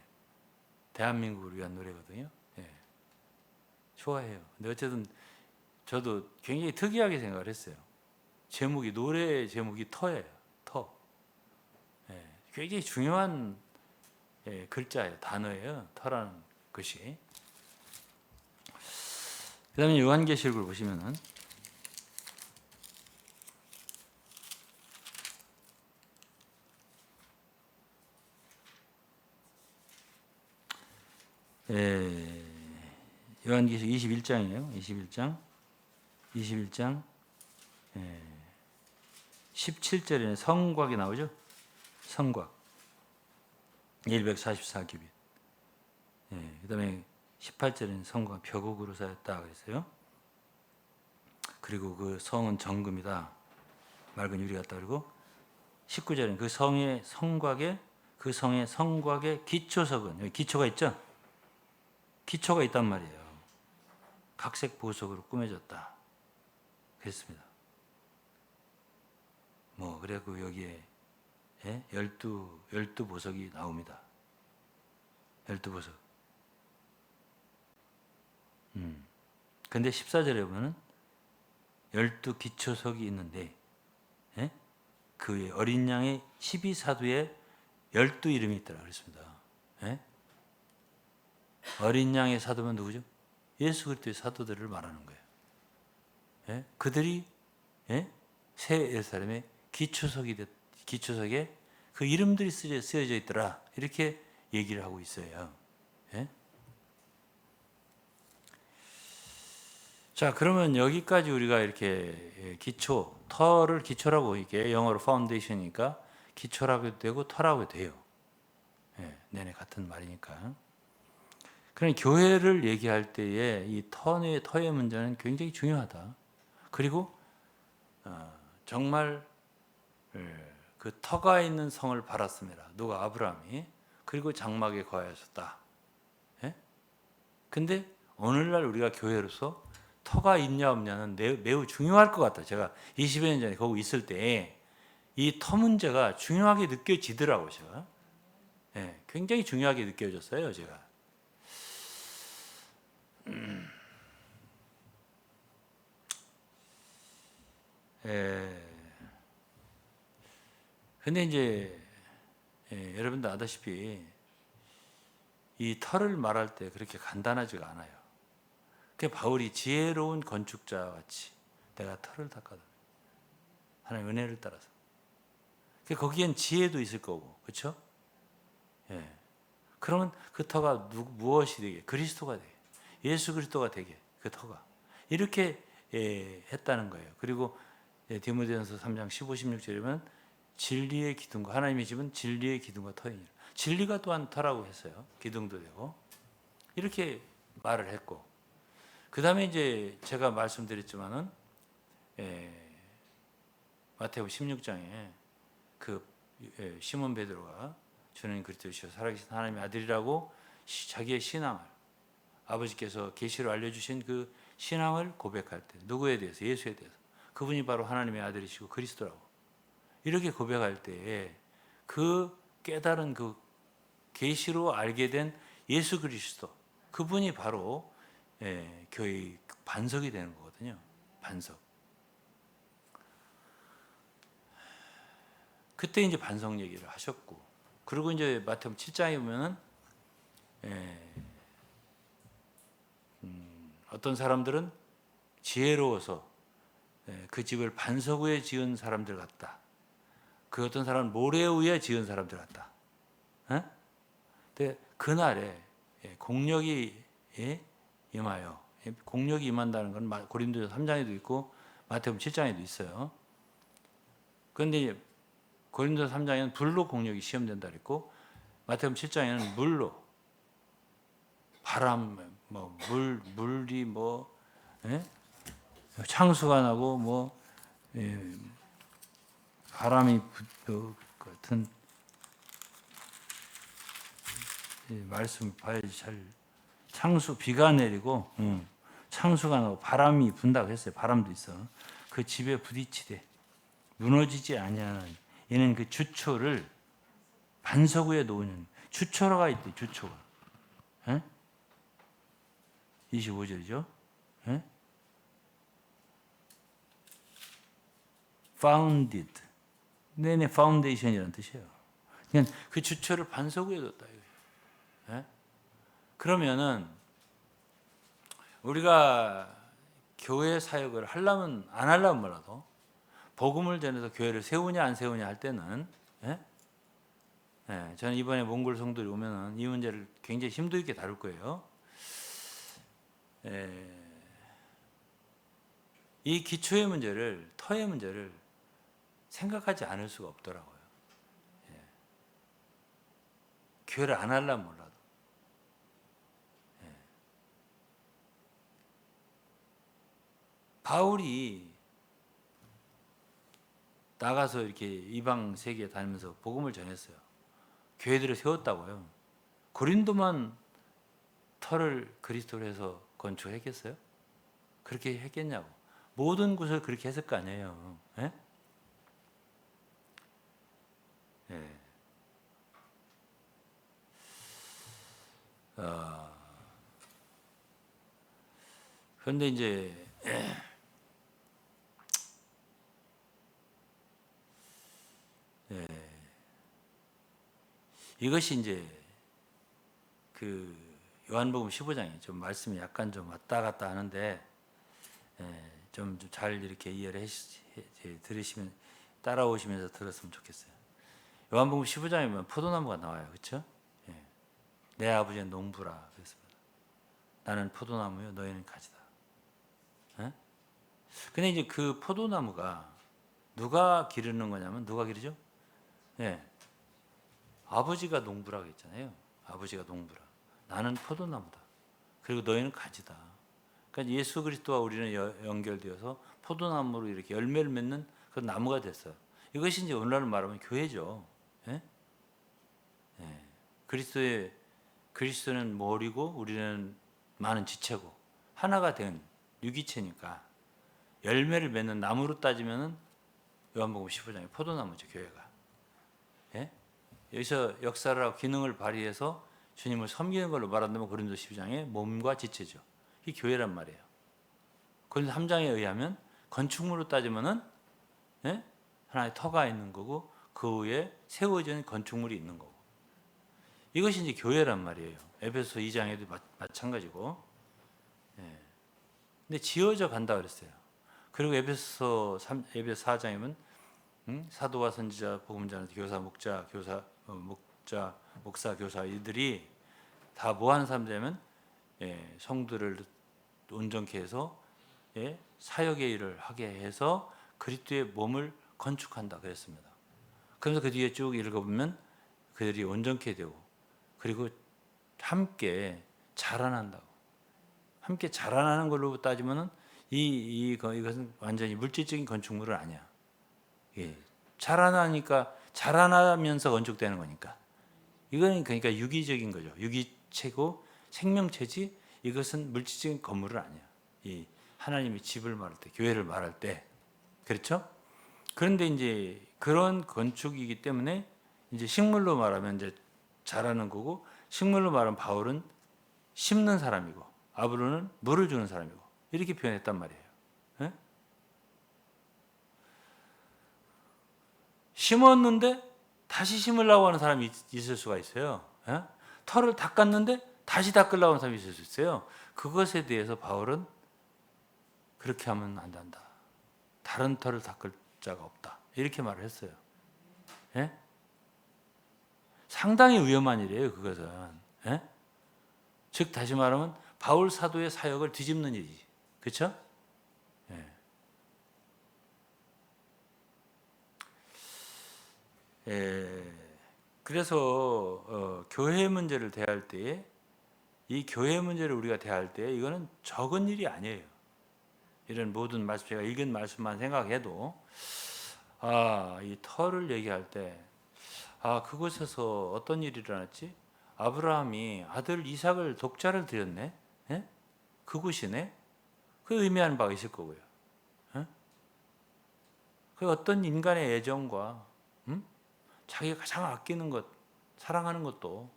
대한민국을 위한 노래거든요. 예. 좋아해요. 근데 어쨌든 저도 굉장히 특이하게 생각을 했어요. 제목이 노래 제목이 터예요. 터. 예. 굉장히 중요한 예, 글자예요. 단어예요. 터라는 것이. 그다음에 요한계시록을 보시면은 예, 요한계시록 21장이에요. 21장 17절에는 성곽이 나오죠. 성곽 144규빗. 예, 그다음에 18절에는 성곽 벽옥으로 쌓였다 그랬어요. 그리고 그 성은 정금이다. 맑은 유리 같다. 그리고 19절에는 그 성의 성곽의 기초석은 여기 기초가 있죠. 기초가 있단 말이에요. 각색 보석으로 꾸며졌다. 그랬습니다. 그래고 여기에 예? 12 보석이 나옵니다. 12보석. 근데 14절에 보면은 12기초석이 있는데 예? 그 어린 양의 12사도에 12이름이 있더라 그랬습니다. 예? 어린 양의 사도면 누구죠? 예수 그리스도의 사도들을 말하는 거예요. 예? 그들이 예? 새 예루살렘의 기초석에 그 이름들이 쓰여져 있더라. 이렇게 얘기를 하고 있어요. 예? 자, 그러면 여기까지 우리가 이렇게 터를 기초라고 이게 영어로 파운데이션이니까 기초라고 되고 터라고 돼요. 예, 내내 같은 말이니까. 그러니 교회를 얘기할 때에 이 터의 문제는 굉장히 중요하다. 그리고 정말 그 터가 있는 성을 바랐습니다. 누가? 아브라함이. 그리고 장막에 거하였었다. 예? 근데 오늘날 우리가 교회로서 터가 있냐 없냐는 매우 중요할 것 같아요. 제가 20여 년 전에 거기 있을 때 이 터 문제가 중요하게 느껴지더라고요. 제가. 예, 굉장히 중요하게 느껴졌어요. 제가. 근데 이제 여러분도 아다시피 이 터를 말할 때 그렇게 간단하지가 않아요. 그 바울이 지혜로운 건축자 같이 내가 터를 닦아다. 하나님의 은혜를 따라서. 거기엔 지혜도 있을 거고, 그렇죠? 예. 그러면 그 터가 무엇이 되게? 그리스도가 되게, 예수 그리스도가 되게 그 터가 이렇게 했다는 거예요. 그리고 디모데전서 3장 15, 16절이면 진리의 기둥과 하나님의 집은 진리의 기둥과 터이니라. 진리가 또한 터라고 했어요. 기둥도 되고 이렇게 말을 했고 그 다음에 이제 제가 말씀드렸지만은 마태복음 16장에 그 시몬 베드로가 주님 그리스도시요 살아계신 하나님의 아들이라고 자기의 신앙을 아버지께서 계시로 알려주신 그 신앙을 고백할 때 누구에 대해서 예수에 대해서 그분이 바로 하나님의 아들이시고 그리스도라고 이렇게 고백할 때에 그 깨달은 그 계시로 알게 된 예수 그리스도 그분이 바로 교회의 반석이 되는 거거든요. 반석. 그때 이제 반석 얘기를 하셨고 그리고 이제 마태복음 7장에 보면은 어떤 사람들은 지혜로워서 그 집을 반석 위에 지은 사람들 같다. 그 어떤 사람은 모래 위에 지은 사람들 같다. 근데 그날에 공력이 임하여 공력이 임한다는 건 고린도서 3장에도 있고 마태복음 7장에도 있어요. 그런데 고린도서 3장에는 불로 공력이 시험된다 그랬고 마태복음 7장에는 물로 바람 물이 창수가 나고 바람이 같은 말씀 봐야지 잘 창수 비가 내리고 창수가 나고 바람이 분다고 했어요. 바람도 있어. 그 집에 부딪히되 무너지지 아니하는 얘는 그 주초를 반석 위에 놓는 주초가 있대. 주초가 25절이죠. founded 내내 foundation이라는 뜻이에요. 그냥 그 주초를 반석 위에 뒀다. 그러면은 우리가 교회 사역을 하려면 안 하려면 몰라도 복음을 전해서 교회를 세우냐 안 세우냐 할 때는 저는 이번에 몽골 성도들이 오면은 이 문제를 굉장히 심도 있게 다룰 거예요. 이 기초의 문제를 터의 문제를 생각하지 않을 수가 없더라고요. 교회를 안 하려면 몰라도. 바울이 나가서 이렇게 이방 세계에 다니면서 복음을 전했어요. 교회들을 세웠다고요. 고린도만 터를 그리스도로 해서 건축했겠어요? 그렇게 했겠냐고. 모든 곳을 그렇게 했을 거 아니에요. 그런데 이제 이것이 이제 그 요한복음 15장에 좀 말씀이 약간 좀 왔다 갔다 하는데 좀 잘 이렇게 이해를 들으시면 따라오시면서 들었으면 좋겠어요. 요한복음 15장에 보면 포도나무가 나와요, 그렇죠? 내 아버지는 농부라 그랬습니다. 나는 포도나무요, 너희는 가지다. 근데 이제 그 포도나무가 누가 기르는 거냐면 누가 기르죠? 아버지가 농부라고 했잖아요. 아버지가 농부라. 나는 포도나무다. 그리고 너희는 가지다. 그러니까 예수 그리스도와 우리는 연결되어서 포도나무로 이렇게 열매를 맺는 그 나무가 됐어요. 이것이 이제 오늘날 말하면 교회죠. 그리스도는 머리고 우리는 많은 지체고 하나가 된 유기체니까 열매를 맺는 나무로 따지면은 요한복음 15장에 포도나무죠, 교회가. 여기서 역사를 하고 기능을 발휘해서 주님을 섬기는 걸로 말한다면 고린도 12장에 몸과 지체죠. 이 교회란 말이에요. 고린도 3장에 의하면 건축물로 따지면은 하나의 터가 있는 거고 그 위에 세워진 건축물이 있는 거고 이것이 이제 교회란 말이에요. 에베소 2장에도 마찬가지고. 근데 지어져 간다 그랬어요. 그리고 에베소 4장이면 사도와 선지자, 복음자, 교사, 목자, 목사, 교사 이들이 다 뭐 하는 사람들이냐면 성도를 온전케 해서 사역의 일을 하게 해서 그리스도의 몸을 건축한다 그랬습니다. 그러면서 그 뒤에 쭉 읽어보면 그들이 온전케 되고 그리고 함께 자라난다고. 함께 자라나는 걸로 따지면은 이것은 완전히 물질적인 건축물은 아니야. 예. 자라나니까 자라나면서 건축되는 거니까. 이거는 그러니까 유기적인 거죠. 유기체고 생명체지 이것은 물질적인 건물은 아니야. 이 하나님의 집을 말할 때, 교회를 말할 때, 그렇죠? 그런데 이제 그런 건축이기 때문에 이제 식물로 말하면 이제 자라는 거고, 식물로 말하면 바울은 심는 사람이고 아브로는 물을 주는 사람이고 이렇게 표현했단 말이에요. 예? 심었는데 다시 심으려고 하는 사람이 있을 수가 있어요. 예? 털을 닦았는데 다시 닦으려고 하는 사람이 있을 수 있어요. 그것에 대해서 바울은 그렇게 하면 안 된다. 다른 털을 닦을 자가 없다. 이렇게 말을 했어요. 예? 상당히 위험한 일이에요. 그것은. 예? 즉 다시 말하면 바울 사도의 사역을 뒤집는 일이지. 그렇죠? 예. 예. 그래서 교회 문제를 대할 때에 이 교회 문제를 우리가 대할 때 이거는 적은 일이 아니에요. 이런 모든 말씀 제가 읽은 말씀만 생각해도 이 털을 얘기할 때 그곳에서 어떤 일이 일어났지? 아브라함이 아들 이삭을 독자를 드렸네. 예? 그곳이네. 그 의미하는 바가 있을 거고요. 예? 그 어떤 인간의 애정과 자기가 가장 아끼는 것, 사랑하는 것도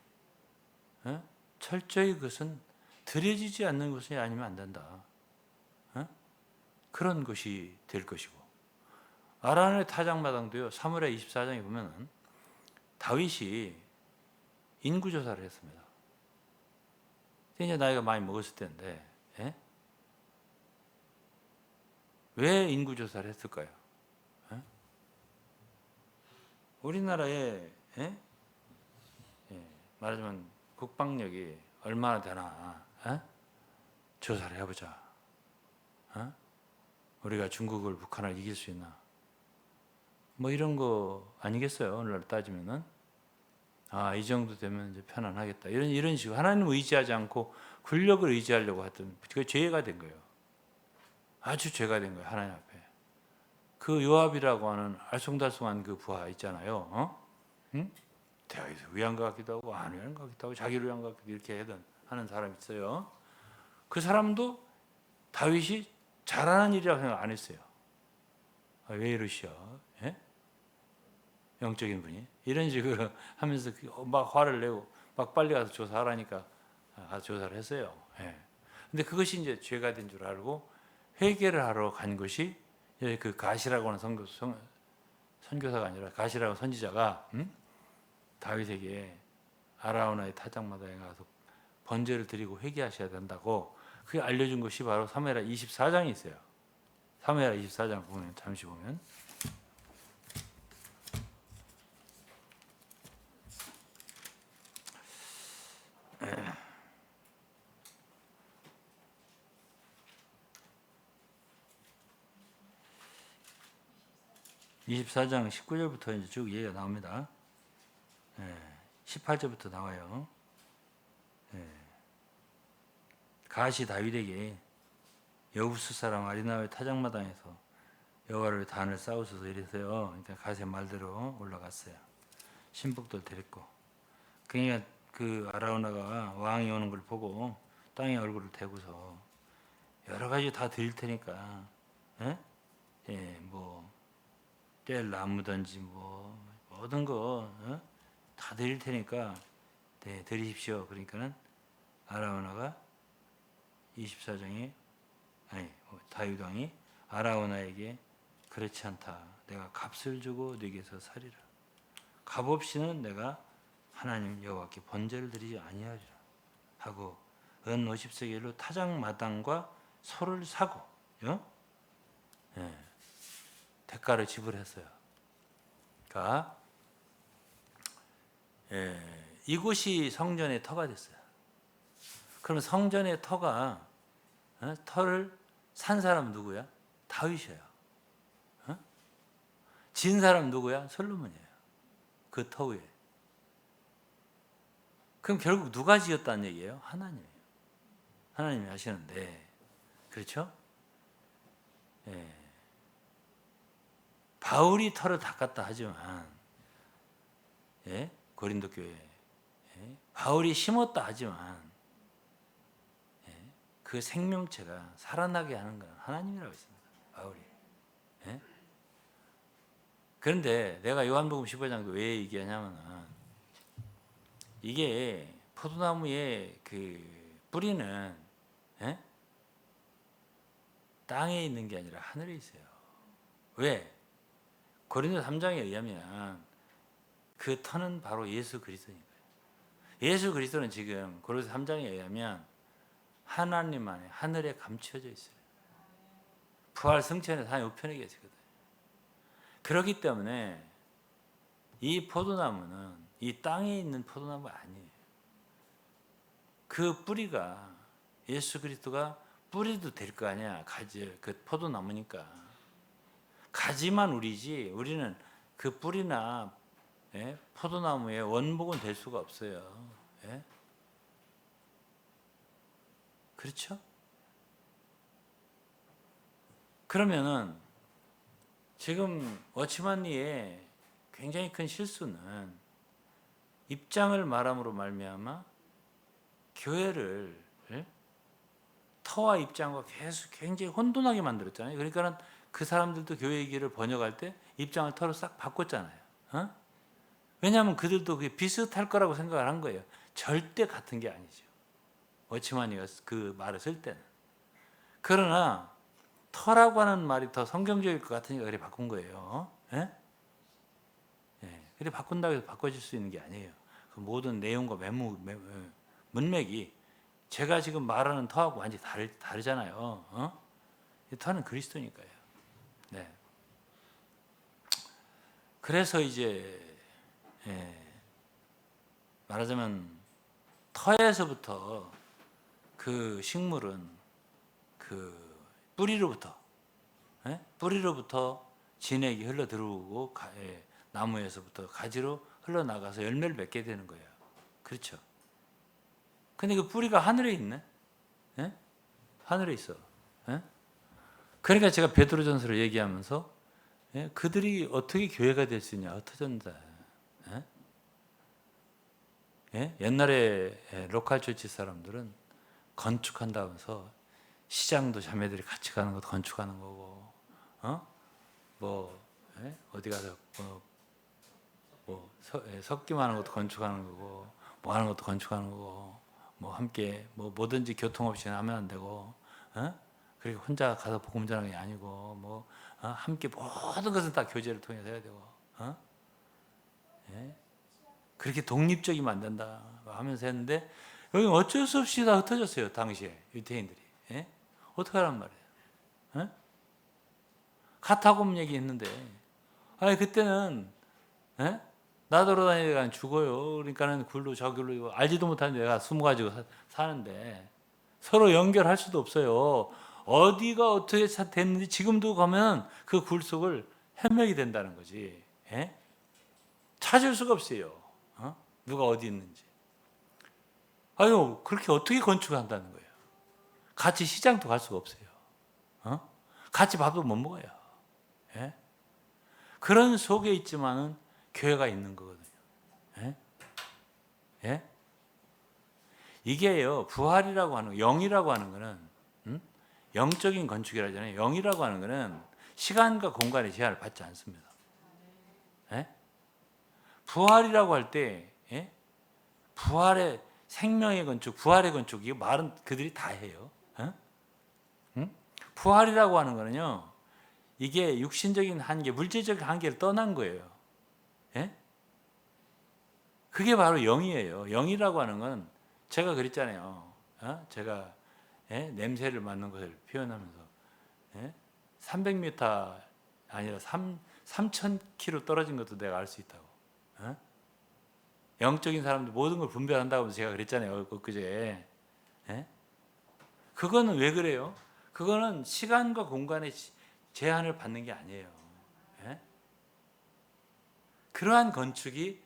예? 철저히 그것은 드려지지 않는 것이 아니면 안 된다. 예? 그런 것이 될 것이고 아라의 타작마당도요. 사무엘 24장에 보면은 다윗이 인구조사를 했습니다. 이제 나이가 많이 먹었을 때인데 예? 왜 인구조사를 했을까요? 예? 우리나라에 예? 말하자면 국방력이 얼마나 되나 예? 조사를 해보자. 예? 우리가 중국을 북한을 이길 수 있나? 뭐 이런 거 아니겠어요? 오늘날 따지면은 이 정도 되면 이제 편안하겠다. 이런 식으로 하나님을 의지하지 않고 권력을 의지하려고 했던 그 죄가 된 거예요. 아주 죄가 된 거예요. 하나님 앞에. 그 요압이라고 하는 알쏭달쏭한 그 부하 있잖아요. 응? 대학에서 위한 것 같기도 하고 안 위한 것 같기도 하고 자기를 위한 것 같기도 이렇게 하는 사람이 있어요. 그 사람도 다윗이 잘하는 일이라고 생각 안 했어요. 왜 이러시오? 예? 영적인 분이 이런 식으로 하면서 막 화를 내고 막 빨리 가서 조사하라니까 조사를 했어요. 예. 근데 그것이 이제 죄가 된 줄 알고 회개를 하러 간 것이 그 가시라고 하는 선교사가 아니라 가시라고 선지자가 다윗에게 아라우나의 타작마당에 가서 번제를 드리고 회개하셔야 된다고 그게 알려준 것이 바로 사무엘하 24장이 있어요. 사무엘하 24장 보면 잠시 보면 24장 19절부터 이제 쭉 얘기가 나옵니다. 18절부터 나와요. 가시 다윗에게 여부스 사람 아리나의 타작마당에서 여호와를 단을 쌓으소서 이래서요. 그러니까 가시 말대로 올라갔어요. 신복들 데리고. 그러니까 그 아라우나가 왕이 오는 걸 보고 땅에 얼굴을 대고서 여러 가지 다 드릴 테니까, 뭐 뗄 나무든지 뭐 모든 거 다 드릴 테니까 드리십시오. 그러니까는 아라우나가 24장에 다윗 왕이 아라우나에게 그렇지 않다. 내가 값을 주고 네게서 살리라. 값 없이는 내가 하나님 여호와께 번제를 드리지 아니하리라 하고 은 50세겔로 타작마당과 소를 사고 대가를 지불했어요. 그러니까 이곳이 성전의 터가 됐어요. 그럼 성전의 터를 산 사람 누구야? 다윗이에요. 진 사람 누구야? 솔로몬이에요. 그 터 위에. 그럼 결국 누가 지었다는 얘기예요? 하나님이에요. 하나님이 하시는데, 그렇죠? 예. 바울이 터를 닦았다 하지만, 예? 고린도 교회, 예? 바울이 심었다 하지만, 예? 그 생명체가 살아나게 하는 건 하나님이라고 했습니다. 바울이. 예? 그런데 내가 요한복음 15장도 왜 얘기하냐면은, 이게 포도나무의 그 뿌리는, 예? 땅에 있는 게 아니라 하늘에 있어요. 왜? 고린도 3장에 의하면 그 터는 바로 예수 그리스도니까요. 예수 그리스도는 지금 고린도 3장에 의하면 하나님 안에 하늘에 감춰져 있어요. 부활 승천에서 하나님 우편에 계시거든요. 그렇기 때문에 이 포도나무는 이 땅에 있는 포도나무가 아니에요. 그 뿌리가 예수 그리스도가 뿌리도 될 거 아니야. 가지, 그 포도나무니까. 가지만 우리지 우리는 그 뿌리나, 예? 포도나무의 원목은 될 수가 없어요. 예? 그렇죠? 그러면은 지금 워치만리의 굉장히 큰 실수는 입장을 말함으로 말미암아 교회를, 예? 터와 입장과 계속 굉장히 혼돈하게 만들었잖아요. 그러니까는 그 사람들도 교회 얘기를 번역할 때 입장을 터로 싹 바꿨잖아요. 어? 왜냐하면 그들도 그게 비슷할 거라고 생각을 한 거예요. 절대 같은 게 아니죠. 워치만이가 그 말을 쓸 때는. 그러나 터라고 하는 말이 더 성경적일 것 같으니까 그래 바꾼 거예요. 예? 예. 그래 바꾼다고 해서 바꿔질 수 있는 게 아니에요. 그 모든 내용과 문맥이 제가 지금 말하는 터하고 완전히 다르잖아요. 어? 이 터는 그리스도니까요. 네. 그래서 이제, 예, 말하자면 터에서부터 그 식물은 그 뿌리로부터, 예? 뿌리로부터 진액이 흘러 들어오고 예, 나무에서부터 가지로 흘러나가서 열매를 맺게 되는 거예요. 그렇죠? 근데 그 뿌리가 하늘에 있네? 예? 하늘에 있어. 예? 그러니까 제가 베드로전서를 얘기하면서, 예? 그들이 어떻게 교회가 될 수 있냐? 흩어졌다. 예? 예? 옛날에 로컬 처치 사람들은 건축한다면서 시장도 자매들이 같이 가는 것도 건축하는 거고, 어? 뭐, 예? 어디 가서 섞기만 하는 것도 건축하는 거고, 뭐 하는 것도 건축하는 거고, 뭐 함께 뭐 뭐든지 교통 없이는 하면 안 되고, 어? 그리고 혼자 가서 복음 전하는 게 아니고, 뭐 함께 모든 것은 다 교제를 통해서 해야 되고, 어? 예? 그렇게 독립적이면 안 된다 하면서 했는데 여기 어쩔 수 없이 다 흩어졌어요. 당시에 유태인들이. 예? 어떻게 하란 말이에요? 예? 카타곰 얘기했는데, 아니 그때는, 예? 나돌아다니다가 죽어요. 그러니까는 굴로 저 굴로 알지도 못하는 데가 숨어가지고 사는데 서로 연결할 수도 없어요. 어디가 어떻게 됐는지 지금도 가면 그 굴 속을 헤매게 된다는 거지. 예? 찾을 수가 없어요. 어? 누가 어디 있는지. 아유, 그렇게 어떻게 건축한다는 거예요? 같이 시장도 갈 수가 없어요. 어? 같이 밥도 못 먹어요. 예? 그런 속에 있지만은 교회가 있는 거거든요. 예? 예? 이게요, 부활이라고 하는, 영이라고 하는 거는, 영적인 건축이라잖아요. 영이라고 하는 거는 시간과 공간의 제한을 받지 않습니다. 예? 부활이라고 할 때, 예? 부활의 생명의 건축, 부활의 건축, 이 말은 그들이 다 해요. 예? 부활이라고 하는 거는요, 이게 육신적인 한계, 물질적인 한계를 떠난 거예요. 예? 그게 바로 영이에요. 영이라고 하는 건 제가 그랬잖아요. 어? 제가, 예? 냄새를 맡는 것을 표현하면서, 예? 300m 아니라 3000km 떨어진 것도 내가 알 수 있다고. 어? 영적인 사람들 모든 걸 분별한다고 제가 그랬잖아요. 그제. 예? 그거는 왜 그래요? 그거는 시간과 공간의 제한을 받는 게 아니에요. 예? 그러한 건축이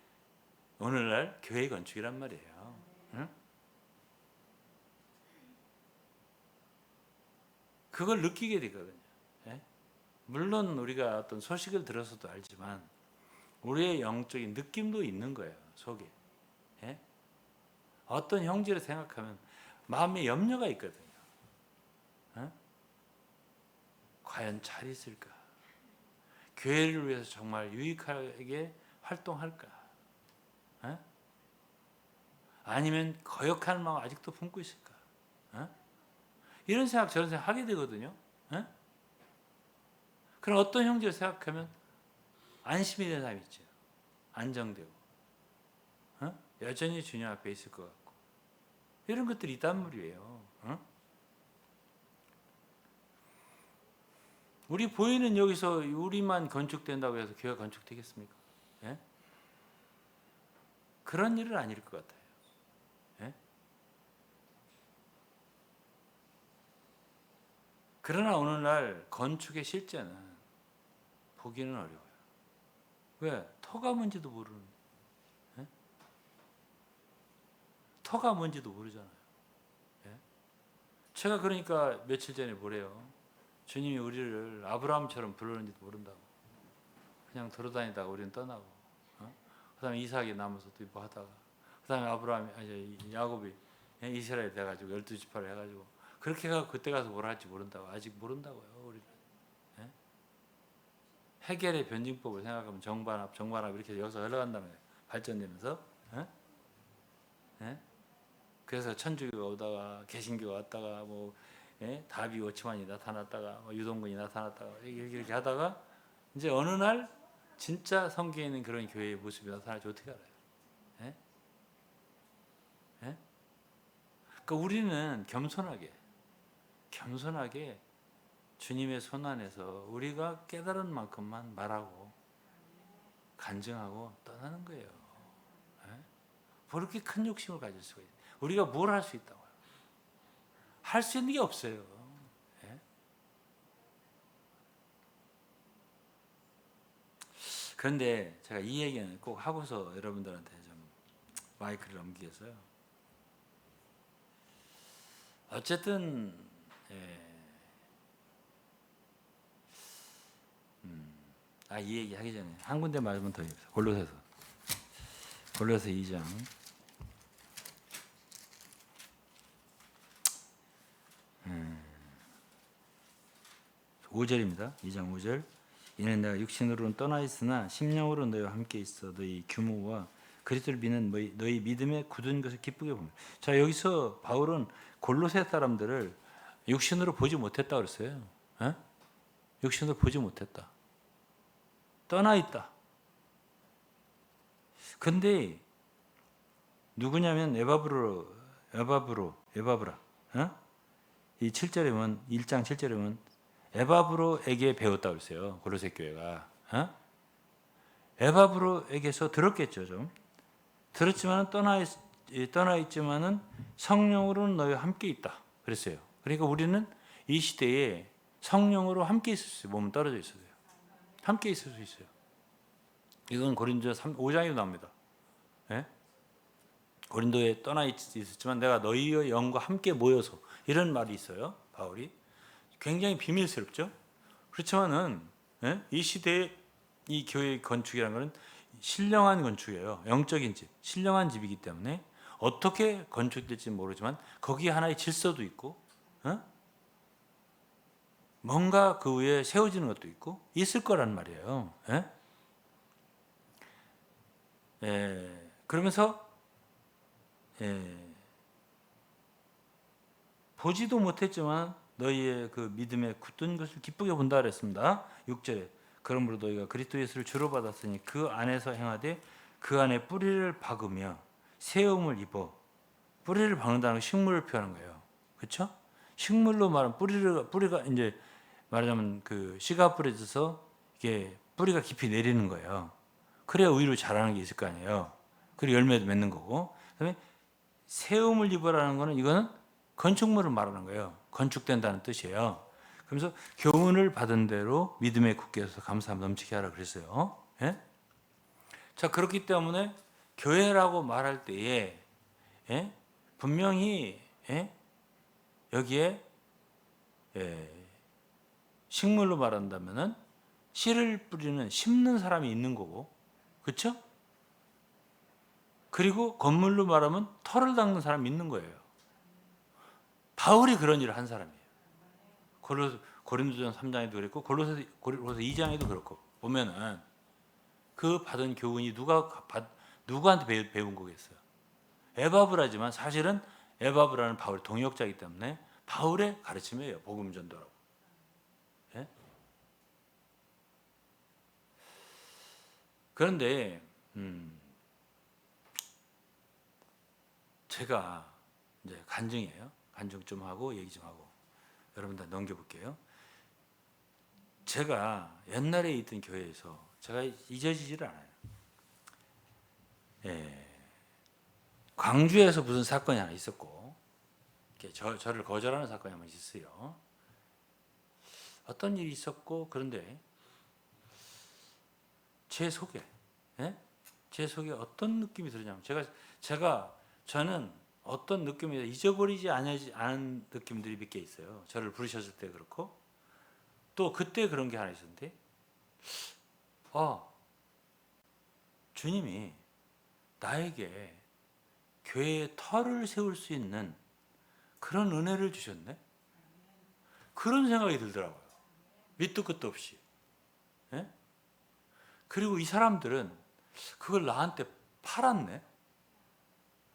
오늘날 교회 건축이란 말이에요. 응? 그걸 느끼게 되거든요. 예? 물론 우리가 어떤 소식을 들어서도 알지만 우리의 영적인 느낌도 있는 거예요. 속에. 예? 어떤 형제를 생각하면 마음에 염려가 있거든요. 예? 과연 잘 있을까? 교회를 위해서 정말 유익하게 활동할까? 예? 아니면 거역하는 마음 아직도 품고 있을까? 예? 이런 생각 저런 생각 하게 되거든요. 예? 그럼 어떤 형제를 생각하면 안심이 되는 사람이 있죠. 안정되고 여전히 주님 앞에 있을 것 같고 이런 것들이 있단 말이에요. 우리 보이는 여기서 우리만 건축된다고 해서 교회가 건축되겠습니까? 예? 그런 일은 아닐 것 같아요. 예? 그러나 오늘날 건축의 실제는 보기는 어려워요. 왜? 터가 뭔지도 모르는. 예? 터가 뭔지도 모르잖아요. 예? 제가 그러니까 며칠 전에 뭐래요? 주님이 우리를 아브라함처럼 부르는지도 모른다고. 그냥 돌아다니다가 우리는 떠나고. 그 다음에 이삭이 남아서 또 뭐 하다가. 그 다음에 야곱이 이스라엘 돼가지고 12지파를 해가지고. 그렇게 가서 그때 가서 뭘 할지 모른다고. 아직 모른다고요. 우리는. 예? 해겔의 변증법을 생각하면 정반합 이렇게 여기서 흘러간다면 발전되면서. 예? 예? 그래서 천주교가 오다가 개신교가 왔다가 뭐 다비 워치만이 나타났다가 뭐 유동근이 나타났다가 이렇게 하다가 이제 어느 날 진짜 성경에 있는 그런 교회의 모습이 나타날지 어떻게 알아요? 예? 예? 그러니까 우리는 겸손하게 주님의 손 안에서 우리가 깨달은 만큼만 말하고 간증하고 떠나는 거예요. 예? 그렇게 큰 욕심을 가질 수가 있어요. 우리가 뭘 할 수 있다고요? 할 수 있는 게 없어요. 예? 그런데 제가 이 얘기는 꼭 하고서 여러분들한테 좀 마이크를 넘기겠어요. 어쨌든 이 얘기 하기 전에 한 군데 말만 더 해요. 골로새서 2장 5절입니다. 2장 5절. 이는 내가 육신으로는 떠나 있으나 심령으로 너희와 함께 있어 너희 규모와 그리스도를 믿는 너희 믿음에 굳은 것을 기쁘게 봅니다. 자, 여기서 바울은 골로새 사람들을 육신으로 보지 못했다 그랬어요. 에? 육신으로 보지 못했다. 떠나 있다. 근데 누구냐면 에바브라. 이 7절에 보면 1장 7절에 보면 에바브로에게 배웠다고 했어요. 골로새 교회가. 에바브로에게서 들었겠죠, 좀. 들었지만 떠나 있지만은 성령으로는 너희와 함께 있다. 그랬어요. 그러니까 우리는 이 시대에 성령으로 함께 있을 수 있어요. 몸은 떨어져 있어도 돼요. 함께 있을 수 있어요. 이건 고린도서 5장에도 나옵니다. 예? 고린도에 떠나 있었지만 내가 너희의 영과 함께 모여서 이런 말이 있어요. 바울이. 굉장히 비밀스럽죠. 그렇지만은 이 시대의 이 교회 건축이라는 것은 신령한 건축이에요. 영적인 집, 신령한 집이기 때문에 어떻게 건축될지 모르지만 거기에 하나의 질서도 있고 뭔가 그 위에 세워지는 것도 있고 있을 거란 말이에요. 그러면서 보지도 못했지만 너희의 그 믿음에 굳은 것을 기쁘게 본다 그랬습니다. 6절에 그러므로 너희가 그리스도 예수를 주로 받았으니 그 안에서 행하되 그 안에 뿌리를 박으며 세움을 입어. 뿌리를 박는다는 건 식물을 표하는 거예요. 그렇죠? 식물로 말하면 뿌리가 이제 말하자면 그 씨가 뿌려져서 이게 뿌리가 깊이 내리는 거예요. 그래야 위로 자라는 게 있을 거 아니에요. 그리고 열매도 맺는 거고. 그다음에 세움을 입으라는 거는 이거는 건축물을 말하는 거예요. 건축된다는 뜻이에요. 그러면서 교훈을 받은 대로 믿음에 굳게 해서 감사함 넘치게 하라 그랬어요. 예? 자, 그렇기 때문에 교회라고 말할 때에 분명히 여기에 식물로 말한다면은 씨를 뿌리는 심는 사람이 있는 거고, 그렇죠? 그리고 건물로 말하면 털을 닦는 사람이 있는 거예요. 바울이 그런 일을 한 사람이에요. 고린도전 3장에도 그랬고 고린도서 2장에도 그렇고 보면은 그 받은 교훈이 누구한테 배운 거겠어요? 에바브라지만 사실은 에바브라는 바울의 동역자이기 때문에 바울의 가르침이에요. 복음 전도라고. 예? 그런데 제가 이제 간증이에요. 간증 좀 하고 얘기 좀 하고 여러분들 넘겨볼게요. 제가 옛날에 있던 교회에서 제가 잊어지지를 않아요. 광주에서 무슨 사건이 하나 있었고 저를 거절하는 사건이 한번 있었어요. 어떤 일이 있었고 그런데 제 속에 어떤 느낌이 들었냐면 저는 어떤 느낌이 잊어버리지 않은 느낌들이 몇 개 있어요. 저를 부르셨을 때 그렇고 또 그때 그런 게 하나 있었는데 주님이 나에게 교회에 터를 세울 수 있는 그런 은혜를 주셨네? 그런 생각이 들더라고요. 밑도 끝도 없이. 예? 그리고 이 사람들은 그걸 나한테 팔았네?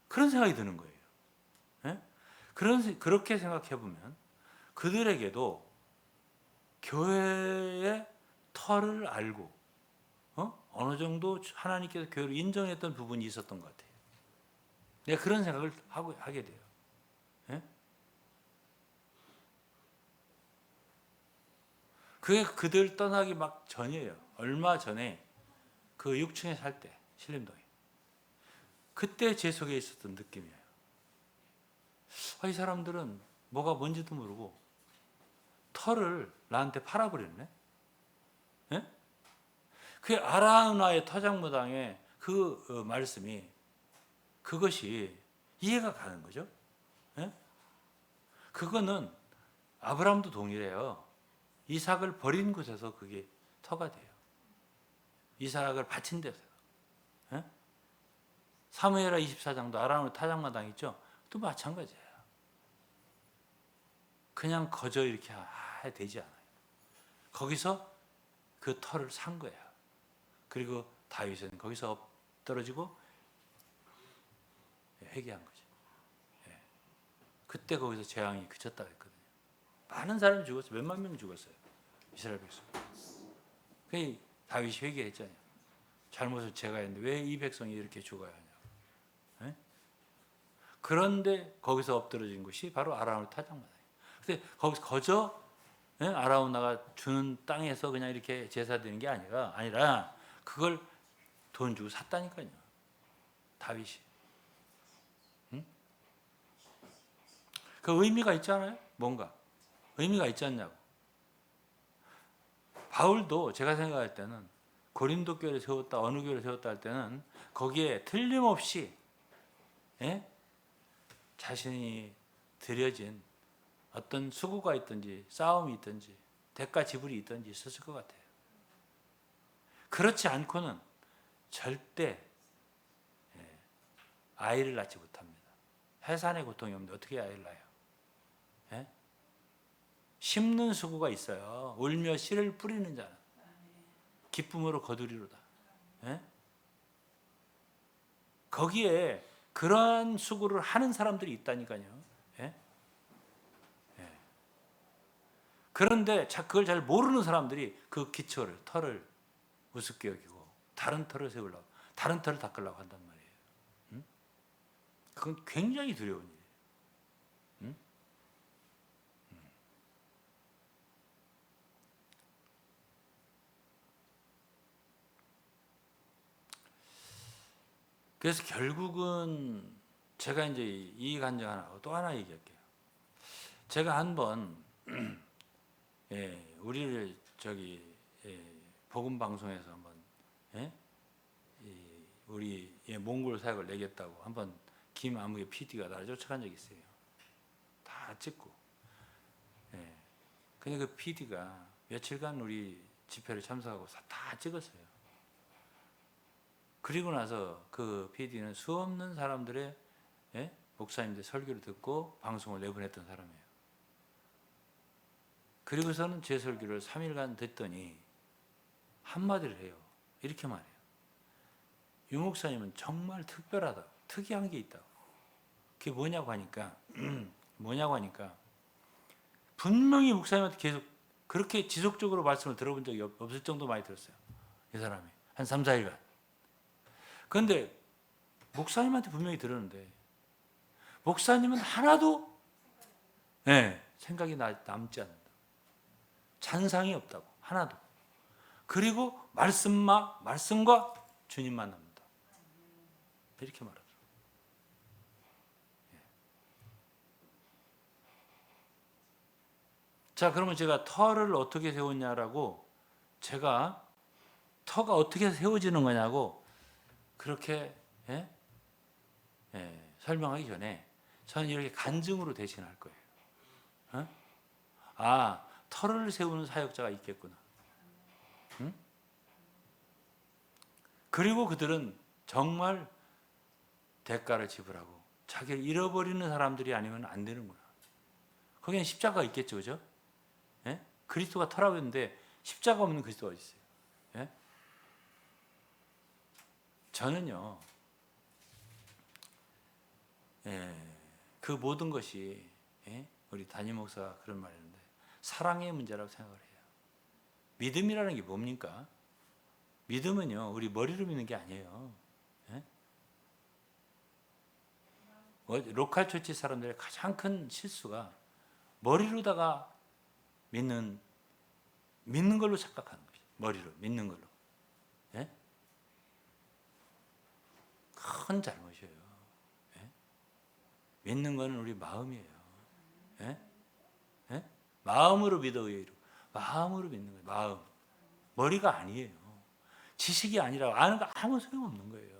그런 생각이 드는 거예요. 예? 그렇게 생각해 보면 그들에게도 교회의 터를 알고 어느 정도 하나님께서 교회를 인정했던 부분이 있었던 것 같아요. 내가 그런 생각을 하게 돼요. 예? 그게 그들 떠나기 막 전이에요. 얼마 전에 그 6층에 살 때 신림동에 그때 제 속에 있었던 느낌이에요. 이 사람들은 뭐가 뭔지도 모르고 터를 나한테 팔아버렸네. 예? 그 아라우나의 터장무당의 그 말씀이 그것이 이해가 가는 거죠. 예? 그거는 아브라함도 동일해요. 이삭을 버린 곳에서 그게 터가 돼요. 이삭을 바친 데서. 예? 사무엘하 24장도 아라우나 타작마당 있죠. 또 마찬가지예요. 그냥 거저 이렇게 되지 않아요. 거기서 그 터를 산 거예요. 그리고 다윗은 거기서 떨어지고 회개한 거죠. 예. 그때 거기서 재앙이 그쳤다고 했거든요. 많은 사람이 죽었어요. 몇만 명이 죽었어요. 이스라엘 백성. 그 다윗이 회개했잖아요. 잘못을 제가 했는데 왜 이 백성이 이렇게 죽어야 하냐. 예? 그런데 거기서 엎드러진 곳이 바로 아라우나 타작마당이에요. 근데 거기서 거저 아라우나가 주는 땅에서 그냥 이렇게 제사드리는 게 아니라 그걸 돈 주고 샀다니까요. 다윗이. 응? 그 의미가 있잖아요. 뭔가 의미가 있지 않냐고. 바울도 제가 생각할 때는 고린도 교회를 세웠다 어느 교회를 세웠다 할 때는 거기에 틀림없이 자신이 드려진 어떤 수고가 있든지 싸움이 있든지 대가 지불이 있든지 있었을 것 같아요. 그렇지 않고는 절대 아이를 낳지 못합니다. 해산의 고통이 없는데 어떻게 아이를 낳아요? 예? 심는 수고가 있어요. 울며 씨를 뿌리는 자는 기쁨으로 거두리로다. 예? 거기에 그러한 수고를 하는 사람들이 있다니까요. 예? 예. 그런데 그걸 잘 모르는 사람들이 그 기초를 털을 우습게 여기고 다른 털을 세우려고 다른 털을 닦으려고 한단 말이에요. 그건 굉장히 두려운 일이에요. 그래서 결국은 제가 이제 이 간증 하나 하고 또 하나 얘기할게요. 제가 한번 우리를 복음 방송에서 한번 우리 몽골 사역을 내겠다고 한번 김아무개 PD가 나를 쫓아간 적이 있어요. 다 찍고. 예. 근데 그 PD가 며칠간 우리 집회를 참석하고 다 찍었어요. 그리고 나서 그 PD는 수없는 사람들의 목사님들 설교를 듣고 방송을 내보냈던 사람이에요. 그리고서는 제 설교를 3일간 듣더니 한마디를 해요. 이렇게 말해요. 유 목사님은 정말 특별하다. 특이한 게 있다고. 그게 뭐냐고 하니까 분명히 목사님한테 계속 그렇게 지속적으로 말씀을 들어본 적이 없을 정도 많이 들었어요. 이 사람이. 한 3, 4일간. 그런데 목사님한테 분명히 들었는데 목사님은 하나도 생각이 남지 않는다. 찬상이 없다고. 하나도. 그리고 말씀과 주님만 남는다. 이렇게 말하더라고요. 자, 그러면 제가 터를 어떻게 세웠냐라고, 제가 터가 어떻게 세워지는 거냐고 그렇게 설명하기 전에 저는 이렇게 간증으로 대신할 거예요. 터를 세우는 사역자가 있겠구나. 응? 그리고 그들은 정말 대가를 지불하고 자기를 잃어버리는 사람들이 아니면 안 되는구나. 거기는 십자가가 있겠죠, 그죠? 그리스도가 터라고 했는데 십자가 없는 그리스도가 어디 있어요? 저는요, 그 모든 것이 우리 담임 목사가 그런 말했는데 사랑의 문제라고 생각을 해요. 믿음이라는 게 뭡니까? 믿음은요, 우리 머리로 믿는 게 아니에요. 로컬 처치 사람들의 가장 큰 실수가 머리로다가 믿는 걸로 착각하는 거죠. 머리로 믿는 걸로. 큰 잘못이에요. 믿는 거는 우리 마음이에요. 마음으로 믿어 의로. 마음으로 믿는 거예요. 마음. 머리가 아니에요. 지식이 아니라 아는 거 아무 소용없는 거예요.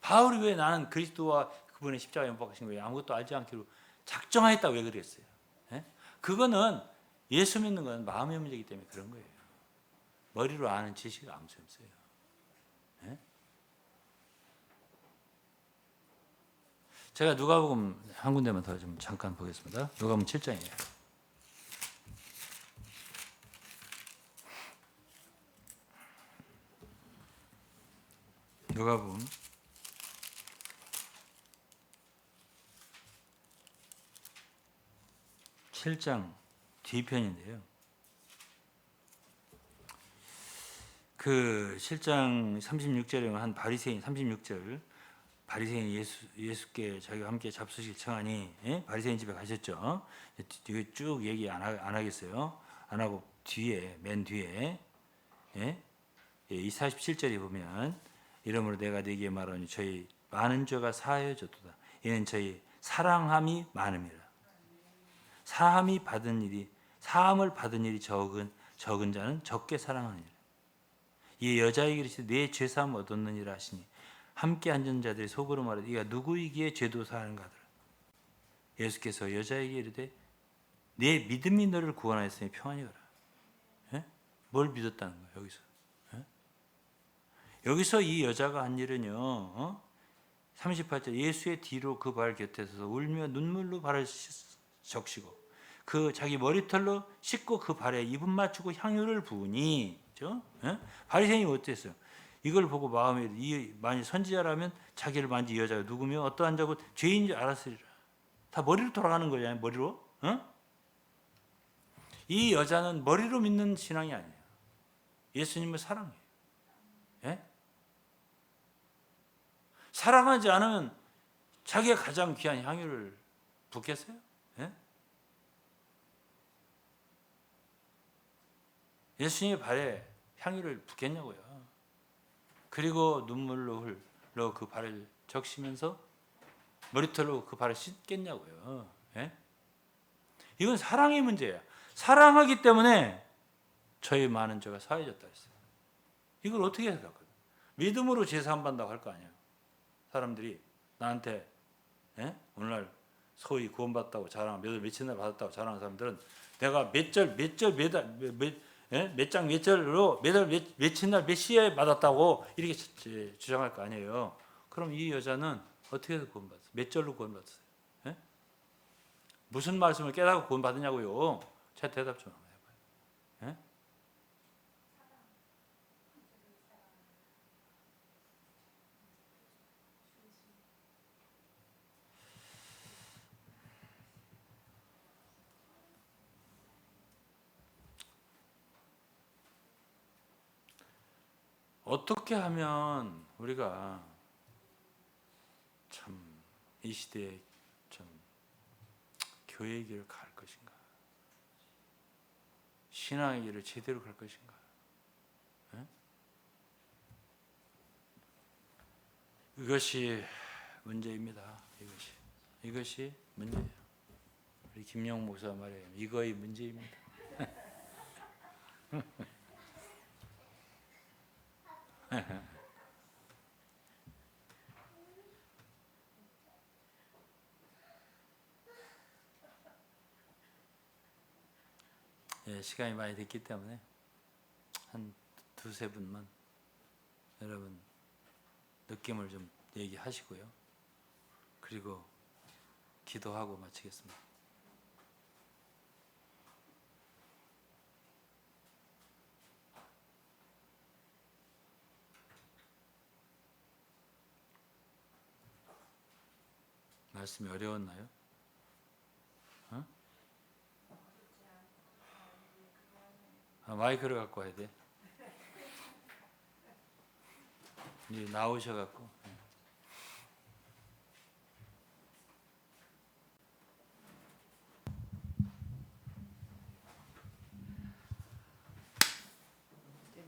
바울이 왜 나는 그리스도와 그분의 십자가에 못 박히신 거예요? 아무것도 알지 않기로 작정하였다고 왜 그랬어요? 그거는 예수 믿는 건 마음의 문제이기 때문에 그런 거예요. 머리로 아는 지식이 아무 소용없어요. 제가 누가복음 한 군데만 더 좀 잠깐 보겠습니다. 누가복음 7장이에요. 누가복음 7장 뒤편인데요. 그 7장 36절에 한 바리새인 36절 바리새인 예수께 자기가 함께 잡수실 청하니 바리새인 집에 가셨죠. 이거 쭉 얘기 안 하겠어요. 안 하고 맨 뒤에 이 47절에 보면 이러므로 내가 네게 말하니 저희 많은 죄가 사하여졌도다. 이는 저희 사랑함이 많음이라. 사함을 받은 일이 적은 자는 적게 사랑하니라. 이 여자에게 이르시되 내 죄사함 얻었느니라 하시니 함께 앉은 자들이 속으로 말하되 이가 누구이기에 죄도 사하는가 하더라. 예수께서 여자에게 이르되 내 믿음이 너를 구원하였으니 평안히 가라. 뭘 믿었다는 거예요, 여기서? 여기서 이 여자가 한 일은요, 38절 예수의 뒤로 그 발 곁에 서서 울며 눈물로 발을 적시고 그 자기 머리털로 씻고 그 발에 입은 맞추고 향유를 부으니, 그죠? 바리새인이 어땠어요? 이걸 보고 마음에 만일 선지자라면 자기를 만진 이 여자가 누구며 어떠한 자고 죄인 줄 알았으리라. 다 머리로 돌아가는 거잖아요. 머리로. 이 여자는 머리로 믿는 신앙이 아니에요. 예수님을 사랑해요. 사랑하지 않으면 자기가 가장 귀한 향유를 붓겠어요? 예수님의 발에 향유를 붓겠냐고요. 그리고 눈물로 그 발을 적시면서 머리털로 그 발을 씻겠냐고요. 이건 사랑의 문제예요. 사랑하기 때문에 저희 많은 죄가 사해졌다 했어요. 이걸 어떻게 생각해요? 믿음으로 제사함 받는다고 할 거 아니에요. 사람들이 나한테 오늘날 소위 구원받았다고 자랑, 며칠 날 받았다고 자랑하는 사람들은 내가 몇 장 몇 절로 며칠 날 몇 시에 받았다고 이렇게 주장할 거 아니에요. 그럼 이 여자는 어떻게 해서 구원받았어요? 몇 절로 구원받았어요? 예? 무슨 말씀을 깨닫고 구원받으냐고요? 제 대답 좀 한번 해봐요. 예? 어떻게 하면 우리가 참 이 시대에 좀 교회의 길을 갈 것인가? 신앙의 길을 제대로 갈 것인가? 예? 이것이 문제입니다. 이것이 문제예요. 우리 김영 목사 말에 이거의 문제입니다. 예, 시간이 많이 됐기 때문에 한 두세 분만 여러분 느낌을 좀 얘기하시고요. 그리고 기도하고 마치겠습니다. 말씀이 어려웠나요? 마이크를 갖고 와야 돼. 이제 나오셔갖고.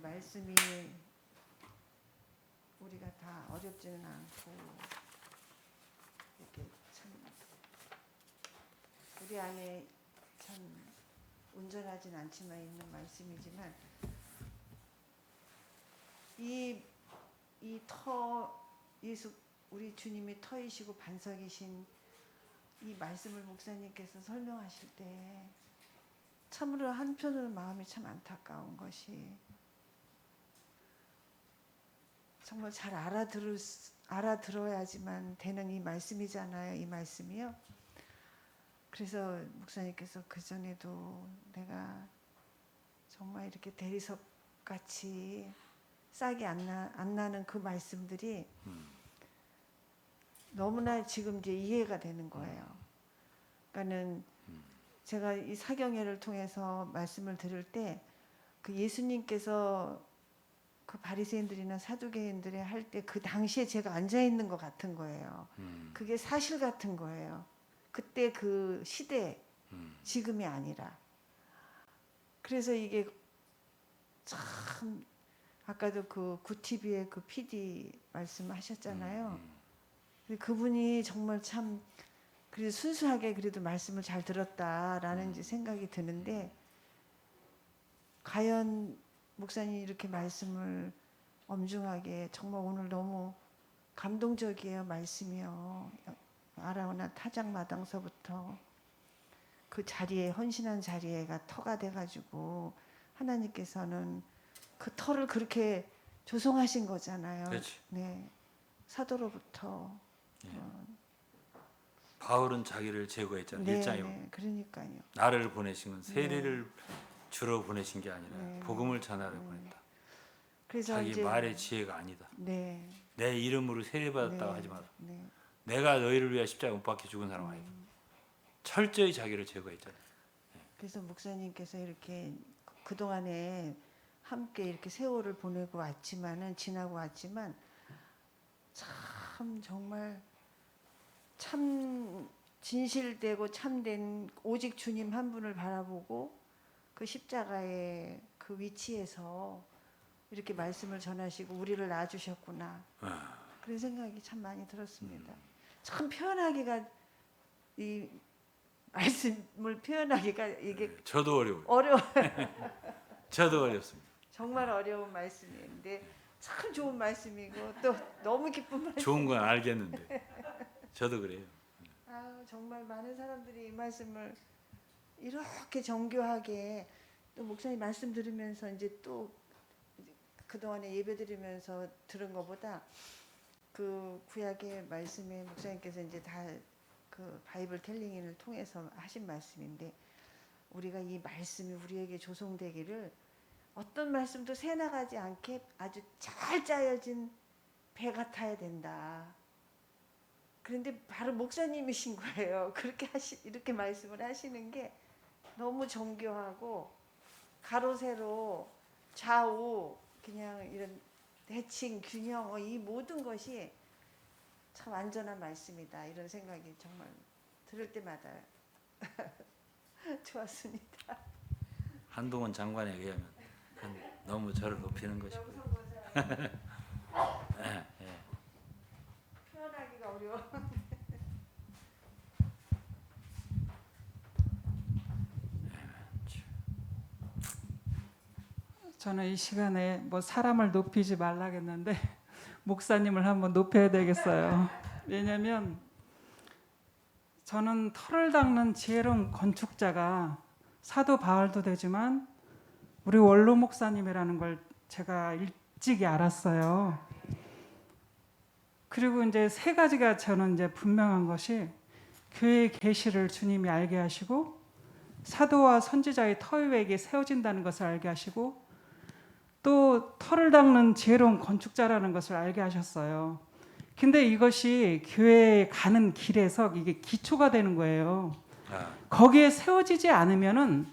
말씀이 우리가 다 어렵지는 않고 이렇게 참 우리 안에 참 온전하진 않지만 있는 말씀이지만 이 예수 우리 주님이 터이시고 반석이신 이 말씀을 목사님께서 설명하실 때 참으로 한편으로 마음이 참 안타까운 것이 정말 잘 알아들어야지만 되는 이 말씀이잖아요. 이 말씀이요. 그래서 목사님께서 그 전에도 내가 정말 이렇게 대리석 같이 싹이 안 나는 그 말씀들이 너무나 지금 이제 이해가 되는 거예요. 그러니까는 제가 이 사경회를 통해서 말씀을 들을 때 그 예수님께서 그 바리새인들이나 사두개인들이 할 때 그 당시에 제가 앉아 있는 것 같은 거예요. 그게 사실 같은 거예요. 그때 그 시대, 지금이 아니라. 그래서 이게 참 아까도 그 구티비의 그 PD 말씀하셨잖아요. 그분이 정말 참 그래도 순수하게 그래도 말씀을 잘 들었다라는 이제 생각이 드는데 과연 목사님이 이렇게 말씀을 엄중하게 정말 오늘 너무 감동적이에요. 말씀이요. 아라우나 타작마당서부터 그 자리에 헌신한 자리에가 터가 돼가지고 하나님께서는 그 터를 그렇게 조성하신 거잖아요. 그렇지. 네, 사도로부터. 네. 바울은 자기를 제거했잖아요. 네, 1장에 네, 그러니까요. 나를 보내신 건 세리를 주로 보내신 게 아니라 네. 복음을 전하러 보냈다. 그래서 자기 이제 말의 지혜가 아니다. 네, 내 이름으로 세례받았다고 네, 하지 마라. 네. 내가 너희를 위해 십자가에 못 박혀 죽은 사람 아니다. 철저히 자기를 제거했잖아요. 그래서 목사님께서 이렇게 그동안에 함께 이렇게 세월을 보내고 왔지만은 지나고 왔지만 참 정말 참 진실되고 참된 오직 주님 한 분을 바라보고 그 십자가의 그 위치에서 이렇게 말씀을 전하시고 우리를 낳아주셨구나 그런 생각이 참 많이 들었습니다. 참 표현하기가 이 말씀을 표현하기가 이게 저도 어려워요. 어려워. 저도 어렵습니다. 정말 어려운 말씀인데 참 좋은 말씀이고 또 너무 기쁜 말씀. 좋은 건 알겠는데 저도 그래요. 아, 정말 많은 사람들이 이 말씀을 이렇게 정교하게 또 목사님 말씀 들으면서 이제 또 그동안에 예배 드리면서 들은 것보다 그 구약의 말씀에 목사님께서 이제 다 그 바이블 텔링을 통해서 하신 말씀인데 우리가 이 말씀이 우리에게 조성되기를 어떤 말씀도 새나가지 않게 아주 잘 짜여진 배 같아야 된다. 그런데 바로 목사님이신 거예요. 이렇게 말씀을 하시는 게 너무 정교하고 가로 세로 좌우 그냥 이런 대칭 균형 이 모든 것이 참 안전한 말씀이다 이런 생각이 정말 들을 때마다 좋았습니다. 한동훈 장관에 의하면 너무 저를 높이는 것이고 예, 예. 표현하기가 어려워. 저는 이 시간에 뭐 사람을 높이지 말라겠는데 목사님을 한번 높여야 되겠어요. 왜냐하면 저는 털을 닦는 지혜로운 건축자가 사도 바울도 되지만 우리 원로 목사님이라는 걸 제가 일찍이 알았어요. 그리고 이제 세 가지가 저는 이제 분명한 것이 교회의 계시를 주님이 알게 하시고 사도와 선지자의 터 위에 세워진다는 것을 알게 하시고 또 털을 닦는 지혜로운 건축자라는 것을 알게 하셨어요. 근데 이것이 교회에 가는 길에서 이게 기초가 되는 거예요. 거기에 세워지지 않으면은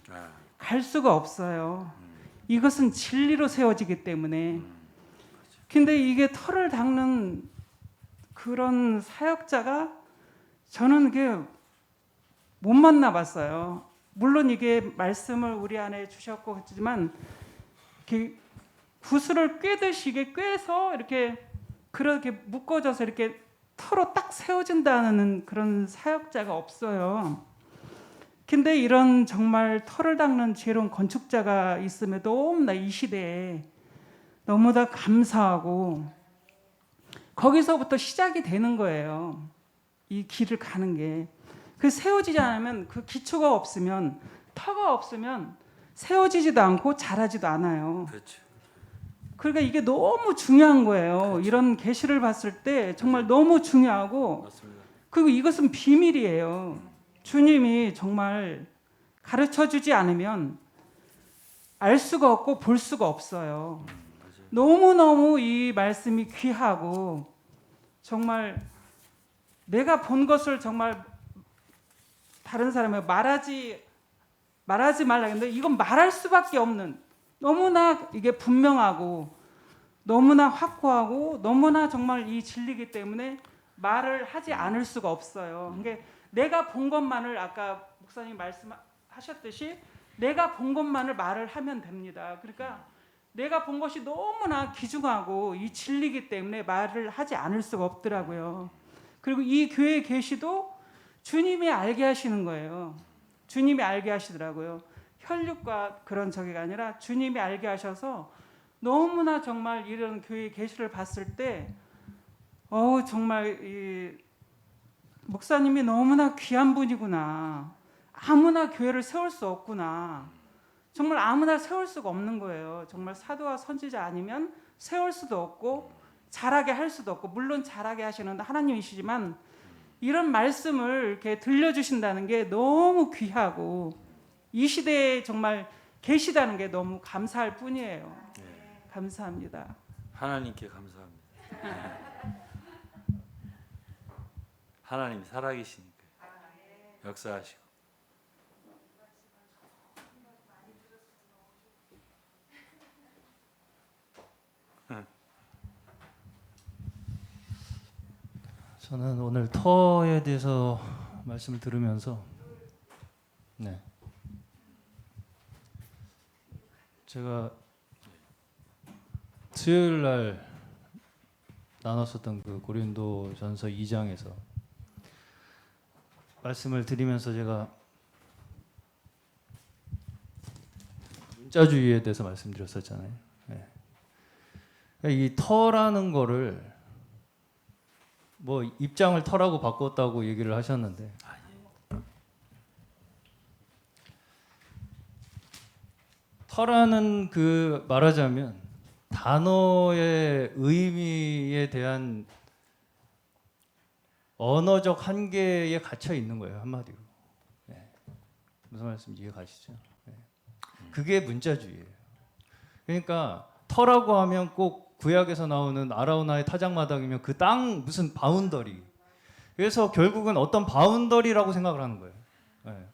갈 수가 없어요. 이것은 진리로 세워지기 때문에. 근데 이게 털을 닦는 그런 사역자가 저는 그게 못 만나봤어요. 물론 이게 말씀을 우리 안에 주셨고 했지만 이렇게 구슬을 꿰듯이 이게 꿰서 이렇게 그렇게 묶어져서 이렇게 털로 딱 세워진다는 그런 사역자가 없어요. 근데 이런 정말 털을 닦는 지혜로운 건축자가 있으면 너무나 이 시대에 너무나 감사하고 거기서부터 시작이 되는 거예요. 이 길을 가는 게. 그 세워지지 않으면 그 기초가 없으면 터가 없으면 세워지지도 않고 자라지도 않아요. 그렇죠. 그러니까 이게 너무 중요한 거예요. 그렇죠. 이런 계시를 봤을 때 정말 너무 중요하고 맞습니다. 그리고 이것은 비밀이에요. 주님이 정말 가르쳐주지 않으면 알 수가 없고 볼 수가 없어요. 너무너무 이 말씀이 귀하고 정말 내가 본 것을 정말 다른 사람에 말하지 말라 했는데 이건 말할 수밖에 없는 너무나 이게 분명하고 너무나 확고하고 너무나 정말 이 진리이기 때문에 말을 하지 않을 수가 없어요. 그러니까 내가 본 것만을 아까 목사님 말씀하셨듯이 내가 본 것만을 말을 하면 됩니다. 그러니까 내가 본 것이 너무나 귀중하고 이 진리이기 때문에 말을 하지 않을 수가 없더라고요. 그리고 이 교회 계시도 주님이 알게 하시는 거예요. 주님이 알게 하시더라고요. 혈육과 그런 저기가 아니라 주님이 알게 하셔서 너무나 정말 이런 교회 계시를 봤을 때 정말 이 목사님이 너무나 귀한 분이구나. 아무나 교회를 세울 수 없구나. 정말 아무나 세울 수가 없는 거예요. 정말 사도와 선지자 아니면 세울 수도 없고 잘하게 할 수도 없고 물론 잘하게 하시는 하나님이시지만 이런 말씀을 이렇게 들려주신다는 게 너무 귀하고 이 시대에 정말 계시다는 게 너무 감사할 뿐이에요. 감사합니다. 하나님께 감사합니다. 하나님 살아계시니까 역사하시고 저는 오늘 터에 대해서 말씀을 들으면서 제가 수요일 날 나눴었던 그 고린도전서 2장에서 말씀을 드리면서 제가 문자주의에 대해서 말씀드렸었잖아요. 이 터라는 거를 뭐 입장을 터라고 바꿨다고 얘기를 하셨는데 터라는 그 말하자면 단어의 의미에 대한 언어적 한계에 갇혀 있는 거예요, 한마디로. 네. 무슨 말씀인지 이해 가시죠? 네. 그게 문자주의예요. 그러니까 터라고 하면 꼭 구약에서 나오는 아라우나의 타작마당이면 그 땅 무슨 바운더리. 그래서 결국은 어떤 바운더리라고 생각을 하는 거예요. 네.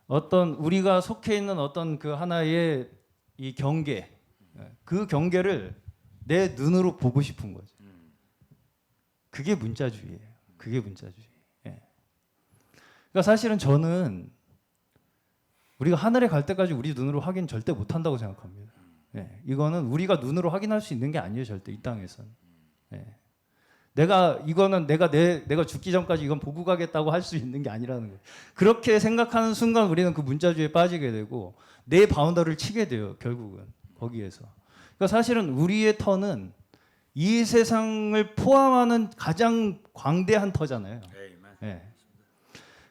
어떤 우리가 속해 있는 어떤 그 하나의 이 경계, 그 경계를 내 눈으로 보고 싶은 거죠. 그게 문자주의예요. 그게 문자주의. 예. 그러니까 사실은 저는 우리가 하늘에 갈 때까지 우리 눈으로 확인 절대 못한다고 생각합니다. 예. 이거는 우리가 눈으로 확인할 수 있는 게 아니에요, 절대 이 땅에서는. 예. 내가 죽기 전까지 이건 보고 가겠다고 할 수 있는 게 아니라는 거예요. 그렇게 생각하는 순간 우리는 그 문자주의에 빠지게 되고 내 바운더리를 치게 돼요, 결국은 거기에서. 그러니까 사실은 우리의 터는 이 세상을 포함하는 가장 광대한 터잖아요. 예.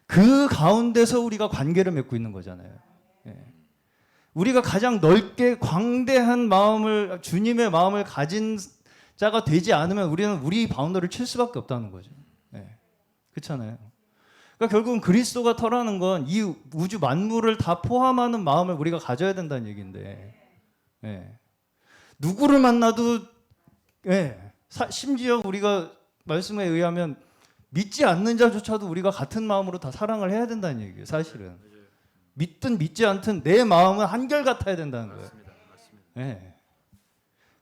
그 가운데서 우리가 관계를 맺고 있는 거잖아요. 예. 우리가 가장 넓게 광대한 마음을, 주님의 마음을 가진 자가 되지 않으면 우리는 우리 바운더리를 칠 수밖에 없다는 거죠. 예. 그렇잖아요. 그러니까 결국은 그리스도가 터라는 건 이 우주 만물을 다 포함하는 마음을 우리가 가져야 된다는 얘기인데, 예. 누구를 만나도, 예. 심지어 우리가 말씀에 의하면 믿지 않는 자조차도 우리가 같은 마음으로 다 사랑을 해야 된다는 얘기예요, 사실은. 믿든 믿지 않든 내 마음은 한결 같아야 된다는 거예요. 예.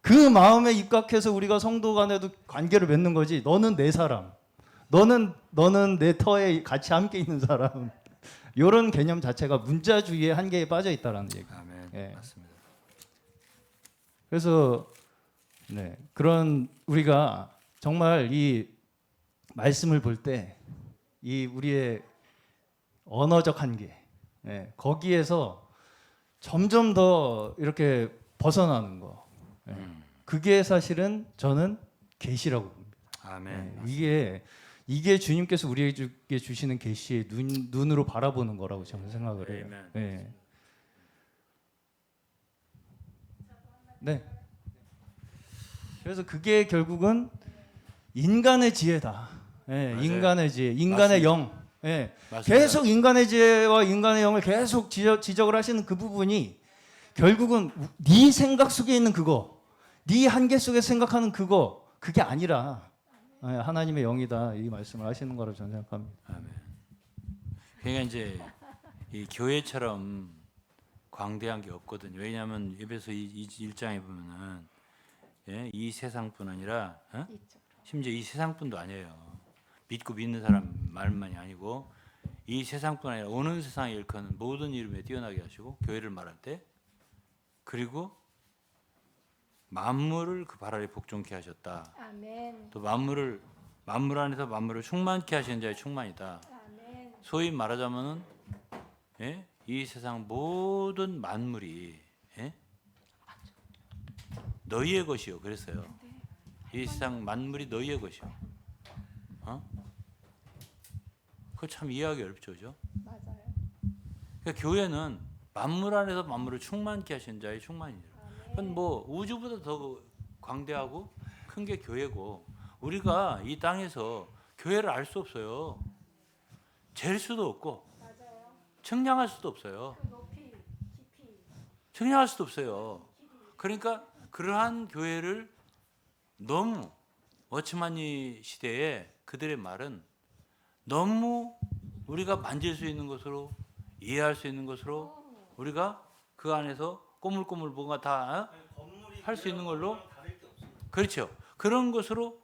그 마음에 입각해서 우리가 성도 간에도 관계를 맺는 거지. 너는 내 사람, 너는 내 터에 같이 함께 있는 사람. 이런 개념 자체가 문자주의의 한계에 빠져 있다라는 얘기. 아멘. 예. 맞습니다. 그래서 네, 그런 우리가 정말 이 말씀을 볼 때 이 우리의 언어적 한계, 예, 거기에서 점점 더 이렇게 벗어나는 거, 예, 그게 사실은 저는 계시라고 봅니다. 아멘. 예, 이게 주님께서 우리에게 주시는 계시의 눈으로 바라보는 거라고 저는 생각을 해요. 아멘. 예. 네. 그래서 그게 결국은 인간의 지혜다. 예, 맞아요. 인간의 지혜, 인간의 맞습니다. 영. 예, 맞습니다. 계속 인간의 지혜와 인간의 영을 계속 지적을 하시는 그 부분이 결국은 네 생각 속에 있는 그거, 네 한계 속에 생각하는 그거, 그게 아니라 예, 하나님의 영이다 이 말씀을 하시는 거라고 저는 생각합니다. 아멘. 그러니까 이제 이 교회처럼 광대한 게 없거든요. 왜냐하면 에베소 1장에 보면은 예, 이 세상뿐 아니라 심지어 이 세상뿐도 아니에요. 믿고 믿는 사람 말만이 아니고 이 세상뿐 아니라 오는 세상에 일컫는 모든 이름에 뛰어나게 하시고 교회를 말할 때 그리고 만물을 그 발 아래 복종케 하셨다. 아멘. 또 만물 안에서 만물을 충만케 하시는 자의 충만이다. 아멘. 소위 말하자면은 예? 이 세상 모든 만물이 예? 너희의 것이요. 그랬어요. 이 세상 만물이 너희의 것이요. 그거 참 이해하기 어렵죠, 그죠? 맞아요. 그러니까 교회는 만물 안에서 만물을 충만케 하신 자의 충만이죠. 그건 뭐 우주보다 더 광대하고 큰 게 교회고 우리가 이 땅에서 교회를 알 수 없어요. 잴 수도 없고 맞아요. 측량할 수도 없어요. 그 높이, 깊이. 측량할 수도 없어요. 그러니까 그러한 교회를 너무 워치마니 시대에 그들의 말은 너무 우리가 만질 수 있는 것으로 이해할 수 있는 것으로 우리가 그 안에서 꼬물꼬물 뭔가 다 할 수 있는 걸로 그렇죠. 그런 것으로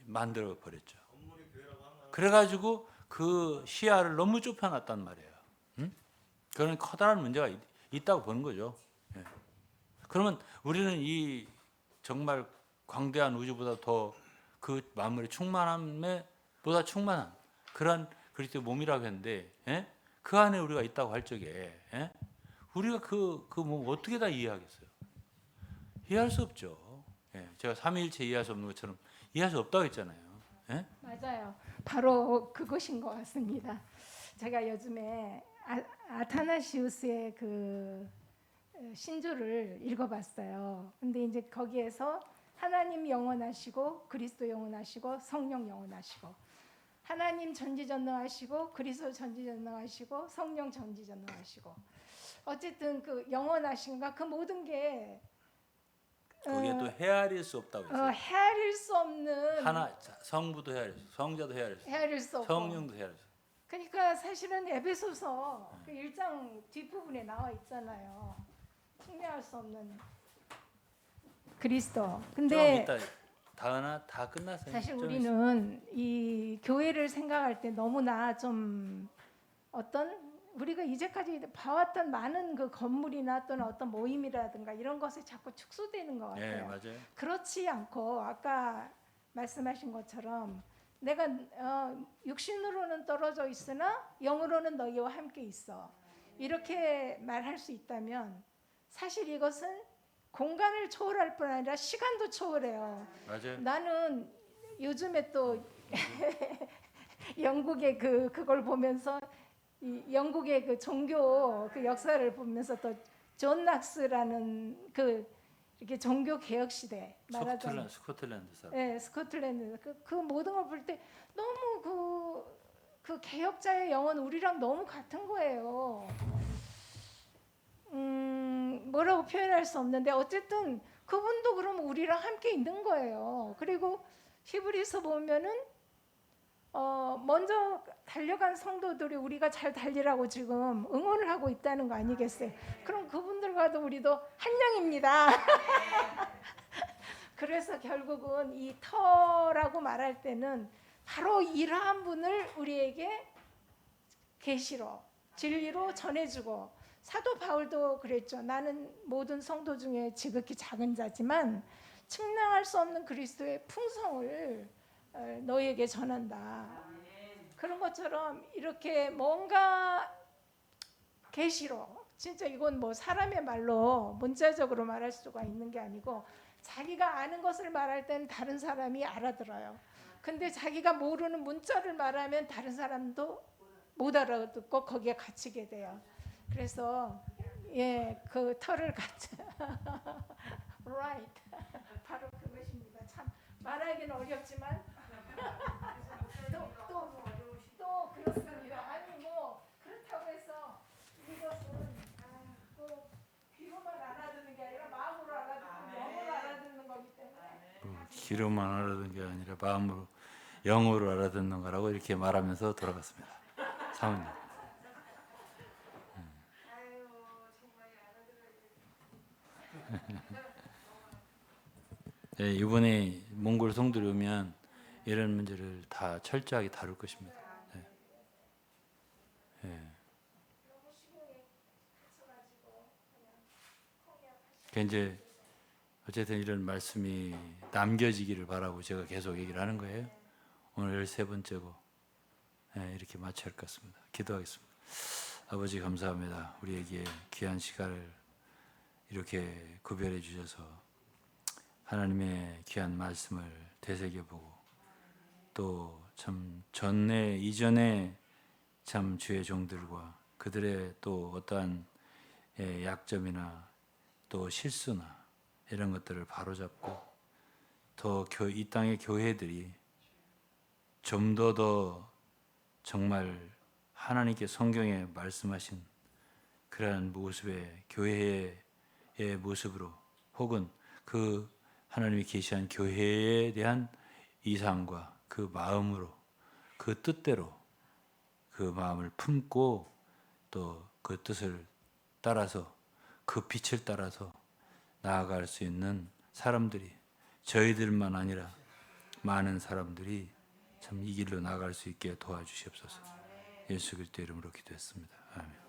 만들어 버렸죠. 그래가지고 그 시야를 너무 좁혀놨단 말이에요. 응? 그런 커다란 문제가 있다고 보는 거죠. 예. 그러면 우리는 이 정말 광대한 우주보다 더 그 만물의 충만함에 보다 충만한 그런 그리스도의 몸이라고 했는데 예? 그 안에 우리가 있다고 할 적에 예? 우리가 그 뭐 어떻게 다 이해하겠어요? 이해할 수 없죠. 예, 제가 삼위일체 이해할 수 없는 것처럼 이해할 수 없다고 했잖아요. 예? 맞아요. 바로 그것인 것 같습니다. 제가 요즘에 아타나시우스의 그 신조를 읽어봤어요. 근데 이제 거기에서 하나님 영원하시고 그리스도 영원하시고 성령 영원하시고 하나님 전지전능하시고 그리스도 전지전능하시고 성령 전지전능하시고 어쨌든 그 영원하신가 그 모든 게 거기에 또 헤아릴 수 없다고 했어요. 헤아릴 수 없는 하나 성부도 헤아릴 수, 성자도 헤아릴 수, 헤아릴 수 없고 성령도 헤아릴 수. 그러니까 사실은 에베소서 그 1장 뒷부분에 나와 있잖아요. 측량할 수 없는 그리스도. 좀 근데 이따 다은아 다 끝났어요. 사실 좀 우리는 이 교회를 생각할 때 너무나 좀 어떤 우리가 이제까지 봐왔던 많은 그 건물이나 또는 어떤 모임이라든가 이런 것에 자꾸 축소되는 것 있어요. 예, 같아요. 맞아요. 그렇지 않고 아까 말씀하신 것처럼 내가 육신으로는 떨어져 있으나 영으로는 너희와 함께 있어. 이렇게 말할 수 있다면 사실 이것은 공간을 초월할 뿐 아니라 시간도 초월해요. 맞아요. 나는 요즘에 또 영국의 그걸 보면서 이 영국의 그 종교 그 역사를 보면서 또 존 낙스라는 그 이렇게 종교 개혁 시대 말하자면 스코틀랜드 사람. 예, 스코틀랜드 그 모든 걸 볼 때 너무 그 개혁자의 영은 우리랑 너무 같은 거예요. 뭐라고 표현할 수 없는데 어쨌든 그분도 그럼 우리랑 함께 있는 거예요. 그리고 히브리서 보면은 먼저 달려간 성도들이 우리가 잘 달리라고 지금 응원을 하고 있다는 거 아니겠어요? 그럼 그분들과도 우리도 한 영입니다. 그래서 결국은 이 터라고 말할 때는 바로 이러한 분을 우리에게 계시로 진리로 전해주고 사도 바울도 그랬죠. 나는 모든 성도 중에 지극히 작은 자지만 측량할 수 없는 그리스도의 풍성을 너희에게 전한다. 그런 것처럼 이렇게 뭔가 계시로 진짜 이건 뭐 사람의 말로 문자적으로 말할 수가 있는 게 아니고 자기가 아는 것을 말할 때는 다른 사람이 알아들어요. 근데 자기가 모르는 문자를 말하면 다른 사람도 못 알아듣고 거기에 갇히게 돼요. 그래서 그 털을 같이 right 바로 그것입니다. 참 말하기는 어렵지만 또 그렇습니다. 아니 뭐 그렇다고 해서 이것은 또 귀로만 알아듣는 게 아니라 마음으로 알아듣고 영으로 알아듣는 거기 때문에 귀로만 알아듣는 게 아니라 마음으로 영으로 알아듣는 거라고 이렇게 말하면서 돌아갔습니다. 사모님. 네, 이번에 몽골 성들이 오면 이런 문제를 다 철저하게 다룰 것입니다. 네. 네. 그러니까 이제 어쨌든 이런 말씀이 남겨지기를 바라고 제가 계속 얘기를 하는 거예요. 오늘 13번째고 이렇게 마쳐야 할 것 같습니다. 기도하겠습니다. 아버지 감사합니다. 우리에게 귀한 시간을 이렇게 구별해 주셔서 하나님의 귀한 말씀을 되새겨보고 또 참 전에 이전에 참 주의 종들과 그들의 또 어떠한 약점이나 또 실수나 이런 것들을 바로잡고 더 이 땅의 교회들이 좀 더 정말 하나님께 성경에 말씀하신 그러한 모습의 교회의 모습으로 혹은 그 하나님이 계시한 교회에 대한 이상과 그 마음으로 그 뜻대로 그 마음을 품고 또 그 뜻을 따라서 그 빛을 따라서 나아갈 수 있는 사람들이 저희들만 아니라 많은 사람들이 참 이 길로 나아갈 수 있게 도와주시옵소서. 예수 그리스도 이름으로 기도했습니다. 아멘.